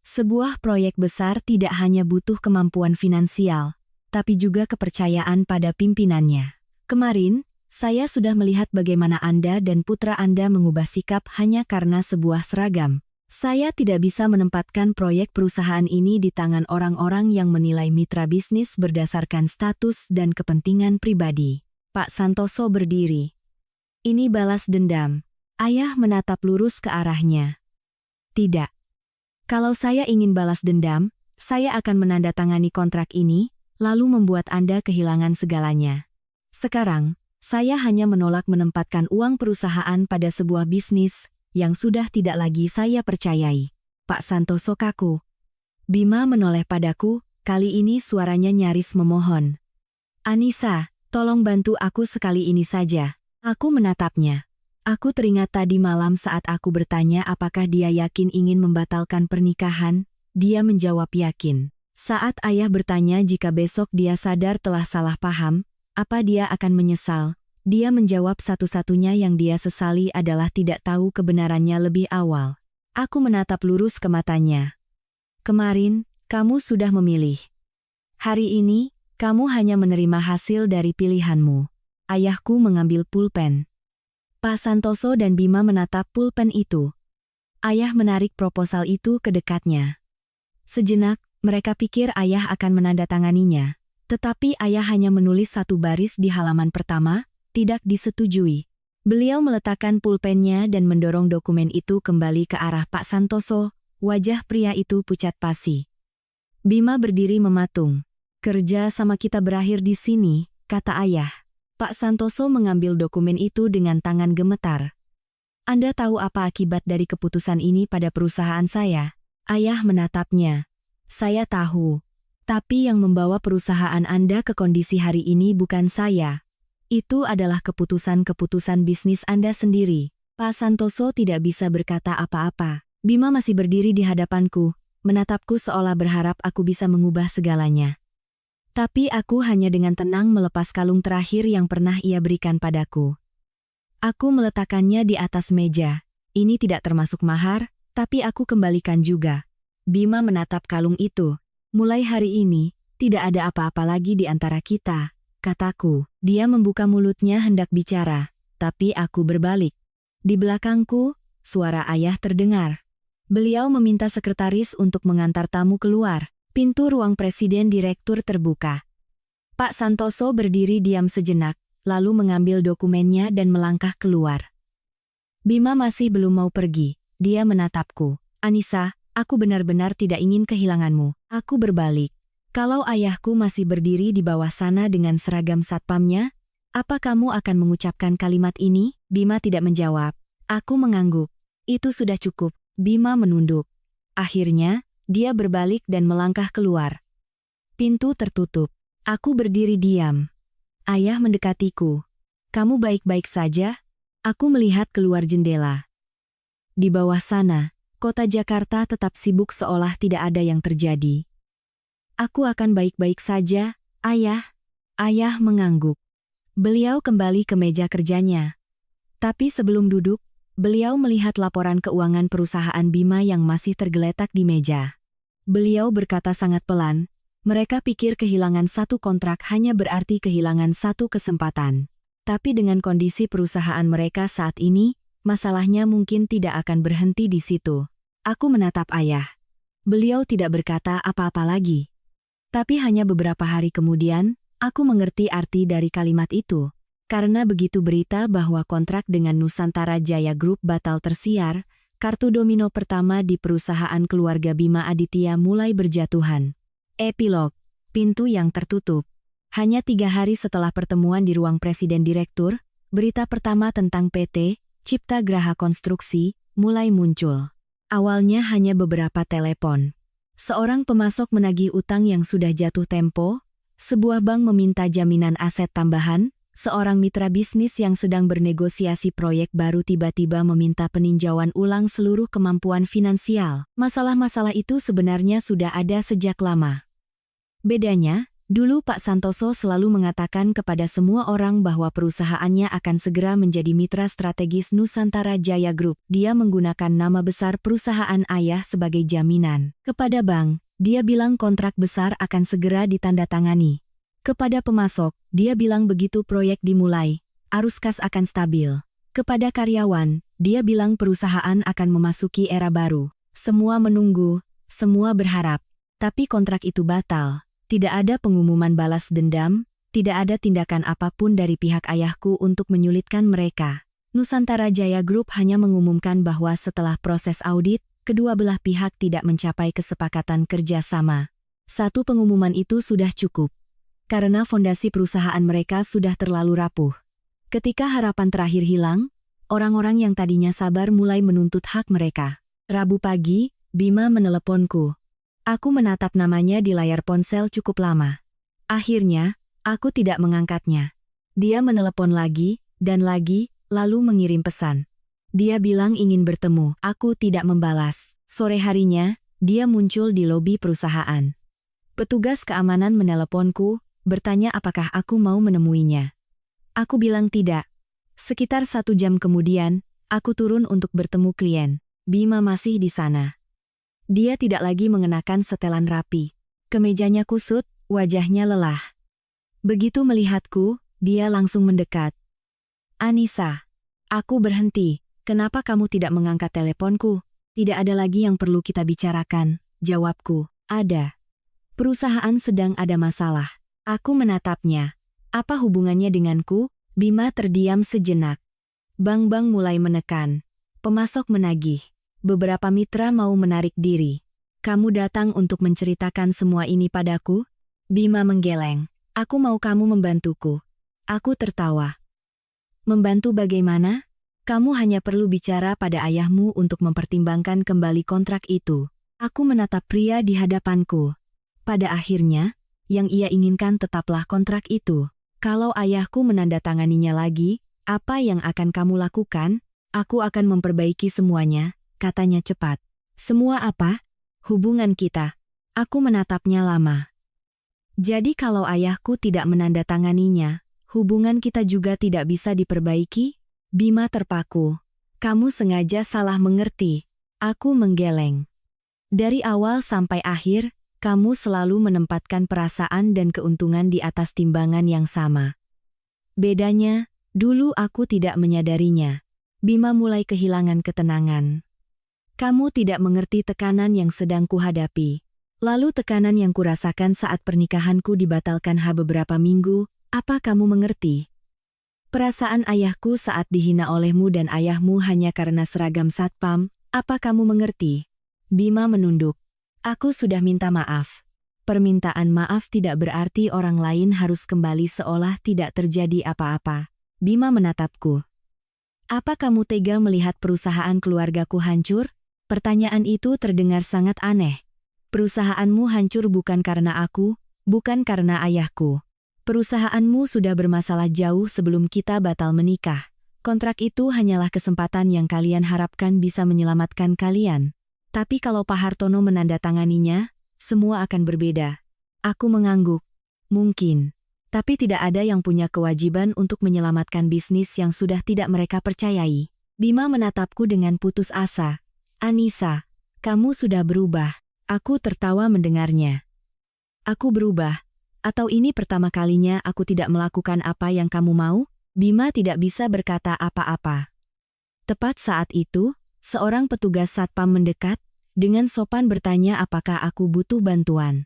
Sebuah proyek besar tidak hanya butuh kemampuan finansial, tapi juga kepercayaan pada pimpinannya. Kemarin, saya sudah melihat bagaimana Anda dan putra Anda mengubah sikap hanya karena sebuah seragam. Saya tidak bisa menempatkan proyek perusahaan ini di tangan orang-orang yang menilai mitra bisnis berdasarkan status dan kepentingan pribadi. Pak Santoso berdiri. Ini balas dendam. Ayah menatap lurus ke arahnya. Tidak. Kalau saya ingin balas dendam, saya akan menandatangani kontrak ini, lalu membuat Anda kehilangan segalanya. Sekarang, saya hanya menolak menempatkan uang perusahaan pada sebuah bisnis yang sudah tidak lagi saya percayai. Pak Santoso kaku. Bima menoleh padaku, kali ini suaranya nyaris memohon. Anissa, tolong bantu aku sekali ini saja. Aku menatapnya. Aku teringat tadi malam saat aku bertanya apakah dia yakin ingin membatalkan pernikahan, dia menjawab yakin. Saat ayah bertanya jika besok dia sadar telah salah paham, apa dia akan menyesal, dia menjawab satu-satunya yang dia sesali adalah tidak tahu kebenarannya lebih awal. Aku menatap lurus ke matanya. Kemarin, kamu sudah memilih. Hari ini, kamu hanya menerima hasil dari pilihanmu. Ayahku mengambil pulpen. Pak Santoso dan Bima menatap pulpen itu. Ayah menarik proposal itu ke dekatnya. Sejenak, mereka pikir ayah akan menandatanganinya. Tetapi ayah hanya menulis satu baris di halaman pertama, tidak disetujui. Beliau meletakkan pulpennya dan mendorong dokumen itu kembali ke arah Pak Santoso. Wajah pria itu pucat pasi. Bima berdiri mematung. Kerja sama kita berakhir di sini, kata ayah. Pak Santoso mengambil dokumen itu dengan tangan gemetar. Anda tahu apa akibat dari keputusan ini pada perusahaan saya? Ayah menatapnya. Saya tahu. Tapi yang membawa perusahaan Anda ke kondisi hari ini bukan saya. Itu adalah keputusan-keputusan bisnis Anda sendiri. Pak Santoso tidak bisa berkata apa-apa. Bima masih berdiri di hadapanku, menatapku seolah berharap aku bisa mengubah segalanya. Tapi aku hanya dengan tenang melepas kalung terakhir yang pernah ia berikan padaku. Aku meletakkannya di atas meja. Ini tidak termasuk mahar, tapi aku kembalikan juga. Bima menatap kalung itu. Mulai hari ini, tidak ada apa-apa lagi di antara kita, kataku. Dia membuka mulutnya hendak bicara, tapi aku berbalik. Di belakangku, suara ayah terdengar. Beliau meminta sekretaris untuk mengantar tamu keluar. Pintu ruang presiden direktur terbuka. Pak Santoso berdiri diam sejenak, lalu mengambil dokumennya dan melangkah keluar. Bima masih belum mau pergi. Dia menatapku. Anissa, aku benar-benar tidak ingin kehilanganmu. Aku berbalik. Kalau ayahku masih berdiri di bawah sana dengan seragam satpamnya, apa kamu akan mengucapkan kalimat ini? Bima tidak menjawab. Aku mengangguk. Itu sudah cukup. Bima menunduk. Akhirnya, dia berbalik dan melangkah keluar. Pintu tertutup. Aku berdiri diam. Ayah mendekatiku. Kamu baik-baik saja? Aku melihat keluar jendela. Di bawah sana, kota Jakarta tetap sibuk seolah tidak ada yang terjadi. Aku akan baik-baik saja, ayah. Ayah mengangguk. Beliau kembali ke meja kerjanya. Tapi sebelum duduk, beliau melihat laporan keuangan perusahaan Bima yang masih tergeletak di meja. Beliau berkata sangat pelan, mereka pikir kehilangan satu kontrak hanya berarti kehilangan satu kesempatan. Tapi dengan kondisi perusahaan mereka saat ini, masalahnya mungkin tidak akan berhenti di situ. Aku menatap ayah. Beliau tidak berkata apa-apa lagi. Tapi hanya beberapa hari kemudian, aku mengerti arti dari kalimat itu. Karena begitu berita bahwa kontrak dengan Nusantara Jaya Group batal tersiar, kartu domino pertama di perusahaan keluarga Bima Aditya mulai berjatuhan. Epilog, pintu yang tertutup. Hanya 3 hari setelah pertemuan di ruang presiden direktur, berita pertama tentang PT Cipta Graha Konstruksi mulai muncul. Awalnya hanya beberapa telepon. Seorang pemasok menagih utang yang sudah jatuh tempo, sebuah bank meminta jaminan aset tambahan, Seorang mitra bisnis yang sedang bernegosiasi proyek baru tiba-tiba meminta peninjauan ulang seluruh kemampuan finansial. Masalah-masalah itu sebenarnya sudah ada sejak lama. Bedanya, dulu Pak Santoso selalu mengatakan kepada semua orang bahwa perusahaannya akan segera menjadi mitra strategis Nusantara Jaya Group. Dia menggunakan nama besar perusahaan ayah sebagai jaminan. Kepada bank, dia bilang kontrak besar akan segera ditandatangani. Kepada pemasok, dia bilang begitu proyek dimulai, arus kas akan stabil. Kepada karyawan, dia bilang perusahaan akan memasuki era baru. Semua menunggu, semua berharap. Tapi kontrak itu batal. Tidak ada pengumuman balas dendam, tidak ada tindakan apapun dari pihak ayahku untuk menyulitkan mereka. Nusantara Jaya Group hanya mengumumkan bahwa setelah proses audit, kedua belah pihak tidak mencapai kesepakatan kerjasama. Satu pengumuman itu sudah cukup. Karena fondasi perusahaan mereka sudah terlalu rapuh. Ketika harapan terakhir hilang, orang-orang yang tadinya sabar mulai menuntut hak mereka. Rabu pagi, Bima meneleponku. Aku menatap namanya di layar ponsel cukup lama. Akhirnya, aku tidak mengangkatnya. Dia menelepon lagi, dan lagi, lalu mengirim pesan. Dia bilang ingin bertemu, aku tidak membalas. Sore harinya, dia muncul di lobi perusahaan. Petugas keamanan meneleponku, bertanya apakah aku mau menemuinya. Aku bilang tidak. Sekitar 1 jam kemudian, aku turun untuk bertemu klien. Bima masih di sana. Dia tidak lagi mengenakan setelan rapi. Kemejanya kusut, wajahnya lelah. Begitu melihatku, dia langsung mendekat. Anissa, aku berhenti. Kenapa kamu tidak mengangkat teleponku? Tidak ada lagi yang perlu kita bicarakan, jawabku. Ada. Perusahaan sedang ada masalah. Aku menatapnya. Apa hubungannya denganku? Bima terdiam sejenak. Bank-bank mulai menekan. Pemasok menagih. Beberapa mitra mau menarik diri. Kamu datang untuk menceritakan semua ini padaku? Bima menggeleng. Aku mau kamu membantuku. Aku tertawa. Membantu bagaimana? Kamu hanya perlu bicara pada ayahmu untuk mempertimbangkan kembali kontrak itu. Aku menatap pria di hadapanku. Pada akhirnya, yang ia inginkan tetaplah kontrak itu. Kalau ayahku menandatanganinya lagi, apa yang akan kamu lakukan? Aku akan memperbaiki semuanya, katanya cepat. Semua apa? Hubungan kita. Aku menatapnya lama. Jadi kalau ayahku tidak menandatanganinya, hubungan kita juga tidak bisa diperbaiki? Bima terpaku. Kamu sengaja salah mengerti. Aku menggeleng. Dari awal sampai akhir, kamu selalu menempatkan perasaan dan keuntungan di atas timbangan yang sama. Bedanya, dulu aku tidak menyadarinya. Bima mulai kehilangan ketenangan. Kamu tidak mengerti tekanan yang sedang kuhadapi. Lalu tekanan yang kurasakan saat pernikahanku dibatalkan beberapa minggu, apa kamu mengerti? Perasaan ayahku saat dihina olehmu dan ayahmu hanya karena seragam satpam, apa kamu mengerti? Bima menunduk. Aku sudah minta maaf. Permintaan maaf tidak berarti orang lain harus kembali seolah tidak terjadi apa-apa. Bima menatapku. Apa kamu tega melihat perusahaan keluargaku hancur? Pertanyaan itu terdengar sangat aneh. Perusahaanmu hancur bukan karena aku, bukan karena ayahku. Perusahaanmu sudah bermasalah jauh sebelum kita batal menikah. Kontrak itu hanyalah kesempatan yang kalian harapkan bisa menyelamatkan kalian. Tapi kalau Pak Hartono menandatanganinya, semua akan berbeda. Aku mengangguk. Mungkin. Tapi tidak ada yang punya kewajiban untuk menyelamatkan bisnis yang sudah tidak mereka percayai. Bima menatapku dengan putus asa. Anissa, kamu sudah berubah. Aku tertawa mendengarnya. Aku berubah. Atau ini pertama kalinya aku tidak melakukan apa yang kamu mau? Bima tidak bisa berkata apa-apa. Tepat saat itu, seorang petugas satpam mendekat, dengan sopan bertanya apakah aku butuh bantuan.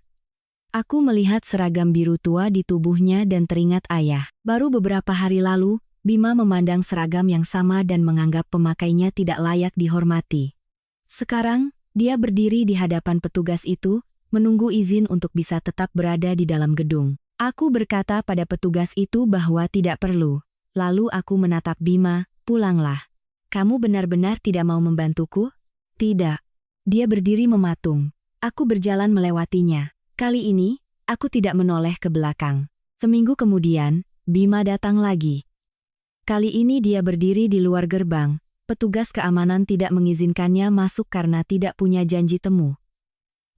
Aku melihat seragam biru tua di tubuhnya dan teringat ayah. Baru beberapa hari lalu, Bima memandang seragam yang sama dan menganggap pemakainya tidak layak dihormati. Sekarang, dia berdiri di hadapan petugas itu, menunggu izin untuk bisa tetap berada di dalam gedung. Aku berkata pada petugas itu bahwa tidak perlu. Lalu aku menatap Bima, pulanglah. Kamu benar-benar tidak mau membantuku? Tidak. Dia berdiri mematung. Aku berjalan melewatinya. Kali ini, aku tidak menoleh ke belakang. Seminggu kemudian, Bima datang lagi. Kali ini dia berdiri di luar gerbang. Petugas keamanan tidak mengizinkannya masuk karena tidak punya janji temu.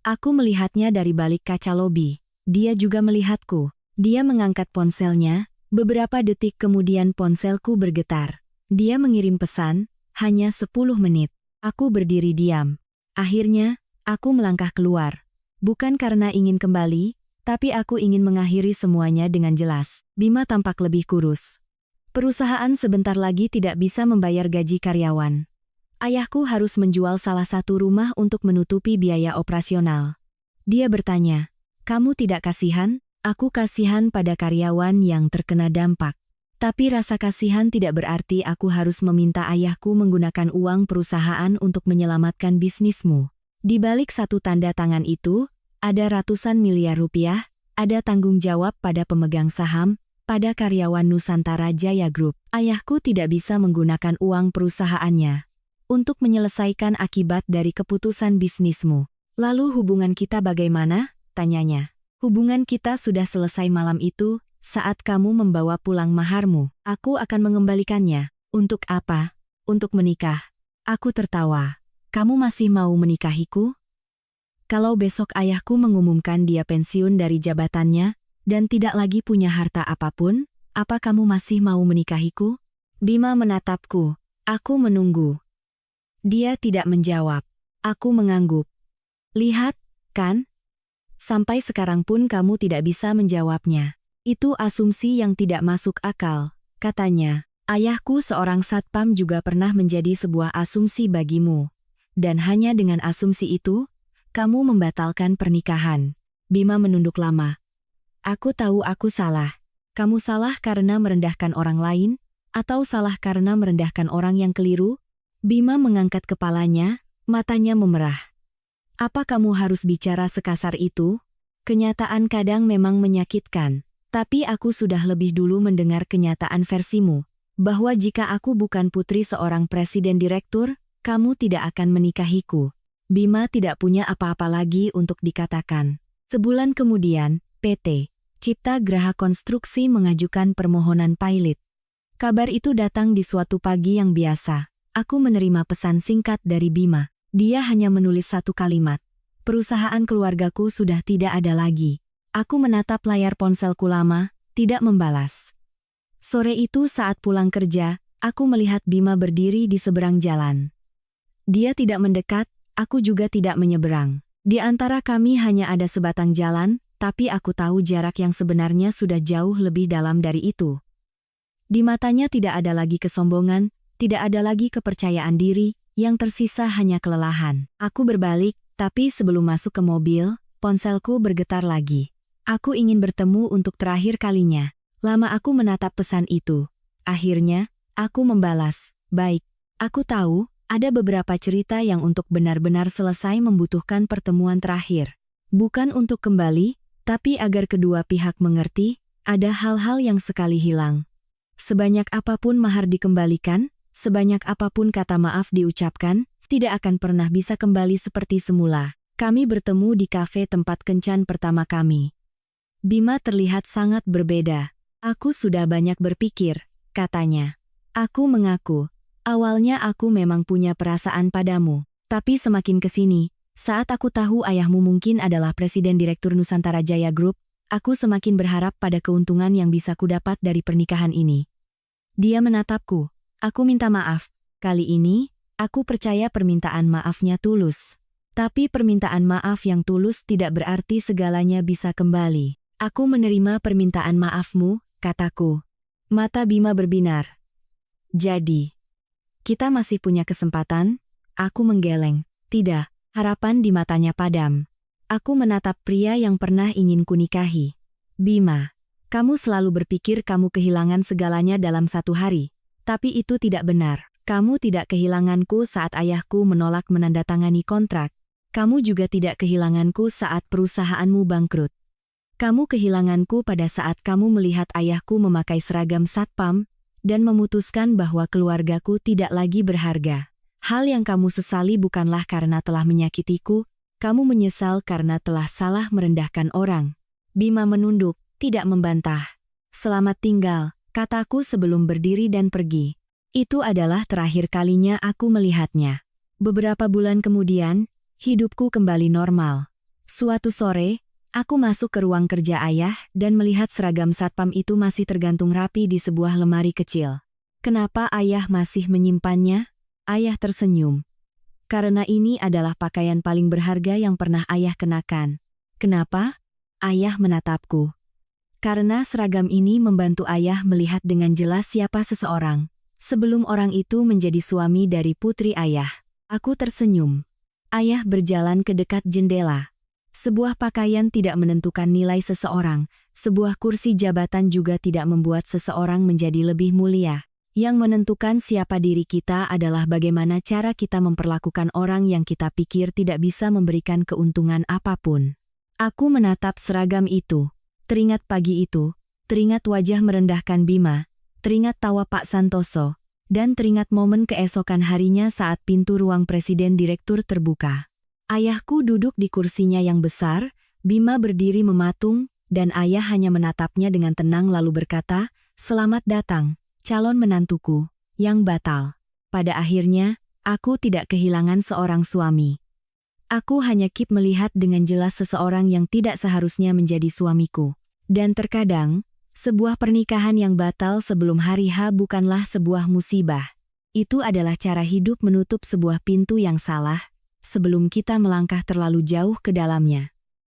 Aku melihatnya dari balik kaca lobi. Dia juga melihatku. Dia mengangkat ponselnya. Beberapa detik kemudian ponselku bergetar. Dia mengirim pesan, hanya 10 menit. Aku berdiri diam. Akhirnya, aku melangkah keluar. Bukan karena ingin kembali, tapi aku ingin mengakhiri semuanya dengan jelas. Bima tampak lebih kurus. Perusahaan sebentar lagi tidak bisa membayar gaji karyawan. Ayahku harus menjual salah satu rumah untuk menutupi biaya operasional. Dia bertanya, "Kamu tidak kasihan?" Aku kasihan pada karyawan yang terkena dampak. Tapi rasa kasihan tidak berarti aku harus meminta ayahku menggunakan uang perusahaan untuk menyelamatkan bisnismu. Di balik satu tanda tangan itu, ada ratusan miliar rupiah, ada tanggung jawab pada pemegang saham, pada karyawan Nusantara Jaya Group. Ayahku tidak bisa menggunakan uang perusahaannya untuk menyelesaikan akibat dari keputusan bisnismu. Lalu hubungan kita bagaimana? Tanyanya. Hubungan kita sudah selesai malam itu, saat kamu membawa pulang maharmu. Aku akan mengembalikannya. Untuk apa? Untuk menikah. Aku tertawa. Kamu masih mau menikahiku? Kalau besok ayahku mengumumkan dia pensiun dari jabatannya, dan tidak lagi punya harta apapun, apa kamu masih mau menikahiku? Bima menatapku. Aku menunggu. Dia tidak menjawab. Aku mengangguk. Lihat, kan? Sampai sekarang pun kamu tidak bisa menjawabnya. Itu asumsi yang tidak masuk akal, katanya. Ayahku seorang satpam juga pernah menjadi sebuah asumsi bagimu. Dan hanya dengan asumsi itu, kamu membatalkan pernikahan. Bima menunduk lama. Aku tahu aku salah. Kamu salah karena merendahkan orang lain, atau salah karena merendahkan orang yang keliru? Bima mengangkat kepalanya, matanya memerah. Apa kamu harus bicara sekasar itu? Kenyataan kadang memang menyakitkan, tapi aku sudah lebih dulu mendengar kenyataan versimu, bahwa jika aku bukan putri seorang presiden direktur, kamu tidak akan menikahiku. Bima tidak punya apa-apa lagi untuk dikatakan. Sebulan kemudian, PT Cipta Graha Konstruksi mengajukan permohonan pilot. Kabar itu datang di suatu pagi yang biasa. Aku menerima pesan singkat dari Bima. Dia hanya menulis satu kalimat. Perusahaan keluargaku sudah tidak ada lagi. Aku menatap layar ponselku lama, tidak membalas. Sore itu saat pulang kerja, aku melihat Bima berdiri di seberang jalan. Dia tidak mendekat, aku juga tidak menyeberang. Di antara kami hanya ada sebatang jalan, tapi aku tahu jarak yang sebenarnya sudah jauh lebih dalam dari itu. Di matanya tidak ada lagi kesombongan, tidak ada lagi kepercayaan diri, yang tersisa hanya kelelahan. Aku berbalik, tapi sebelum masuk ke mobil, ponselku bergetar lagi. Aku ingin bertemu untuk terakhir kalinya. Lama aku menatap pesan itu. Akhirnya, aku membalas, "Baik, aku tahu, ada beberapa cerita yang untuk benar-benar selesai membutuhkan pertemuan terakhir. Bukan untuk kembali, tapi agar kedua pihak mengerti, ada hal-hal yang sekali hilang. Sebanyak apapun mahar dikembalikan, sebanyak apapun kata maaf diucapkan, tidak akan pernah bisa kembali seperti semula. Kami bertemu di kafe tempat kencan pertama kami." Bima terlihat sangat berbeda. "Aku sudah banyak berpikir," katanya. Aku mengaku. Awalnya aku memang punya perasaan padamu, tapi semakin kesini, saat aku tahu ayahmu mungkin adalah Presiden Direktur Nusantara Jaya Group, aku semakin berharap pada keuntungan yang bisa kudapat dari pernikahan ini. Dia menatapku. Aku minta maaf. Kali ini, aku percaya permintaan maafnya tulus. Tapi permintaan maaf yang tulus tidak berarti segalanya bisa kembali. Aku menerima permintaan maafmu, kataku. Mata Bima berbinar. Jadi, kita masih punya kesempatan? Aku menggeleng. Tidak, harapan di matanya padam. Aku menatap pria yang pernah ingin kunikahi. Bima, kamu selalu berpikir kamu kehilangan segalanya dalam satu hari. Tapi itu tidak benar. Kamu tidak kehilanganku saat ayahku menolak menandatangani kontrak. Kamu juga tidak kehilanganku saat perusahaanmu bangkrut. Kamu kehilanganku pada saat kamu melihat ayahku memakai seragam satpam, dan memutuskan bahwa keluargaku tidak lagi berharga. Hal yang kamu sesali bukanlah karena telah menyakitiku, kamu menyesal karena telah salah merendahkan orang. Bima menunduk, tidak membantah. Selamat tinggal, kataku sebelum berdiri dan pergi. Itu adalah terakhir kalinya aku melihatnya. Beberapa bulan kemudian, hidupku kembali normal. Suatu sore, aku masuk ke ruang kerja ayah dan melihat seragam satpam itu masih tergantung rapi di sebuah lemari kecil. Kenapa ayah masih menyimpannya? Ayah tersenyum. Karena ini adalah pakaian paling berharga yang pernah ayah kenakan. Kenapa? Ayah menatapku. Karena seragam ini membantu ayah melihat dengan jelas siapa seseorang, sebelum orang itu menjadi suami dari putri ayah. Aku tersenyum. Ayah berjalan ke dekat jendela. Sebuah pakaian tidak menentukan nilai seseorang, sebuah kursi jabatan juga tidak membuat seseorang menjadi lebih mulia. Yang menentukan siapa diri kita adalah bagaimana cara kita memperlakukan orang yang kita pikir tidak bisa memberikan keuntungan apapun. Aku menatap seragam itu. Teringat pagi itu, teringat wajah merendahkan Bima, teringat tawa Pak Santoso, dan teringat momen keesokan harinya saat pintu ruang presiden direktur terbuka. Ayahku duduk di kursinya yang besar, Bima berdiri mematung, dan ayah hanya menatapnya dengan tenang lalu berkata, "Selamat datang, calon menantuku, yang batal." Pada akhirnya, aku tidak kehilangan seorang suami. Aku hanya kip melihat dengan jelas seseorang yang tidak seharusnya menjadi suamiku. Dan terkadang, sebuah pernikahan yang batal sebelum hari H bukanlah sebuah musibah. Itu adalah cara hidup menutup sebuah pintu yang salah, sebelum kita melangkah terlalu jauh ke dalamnya.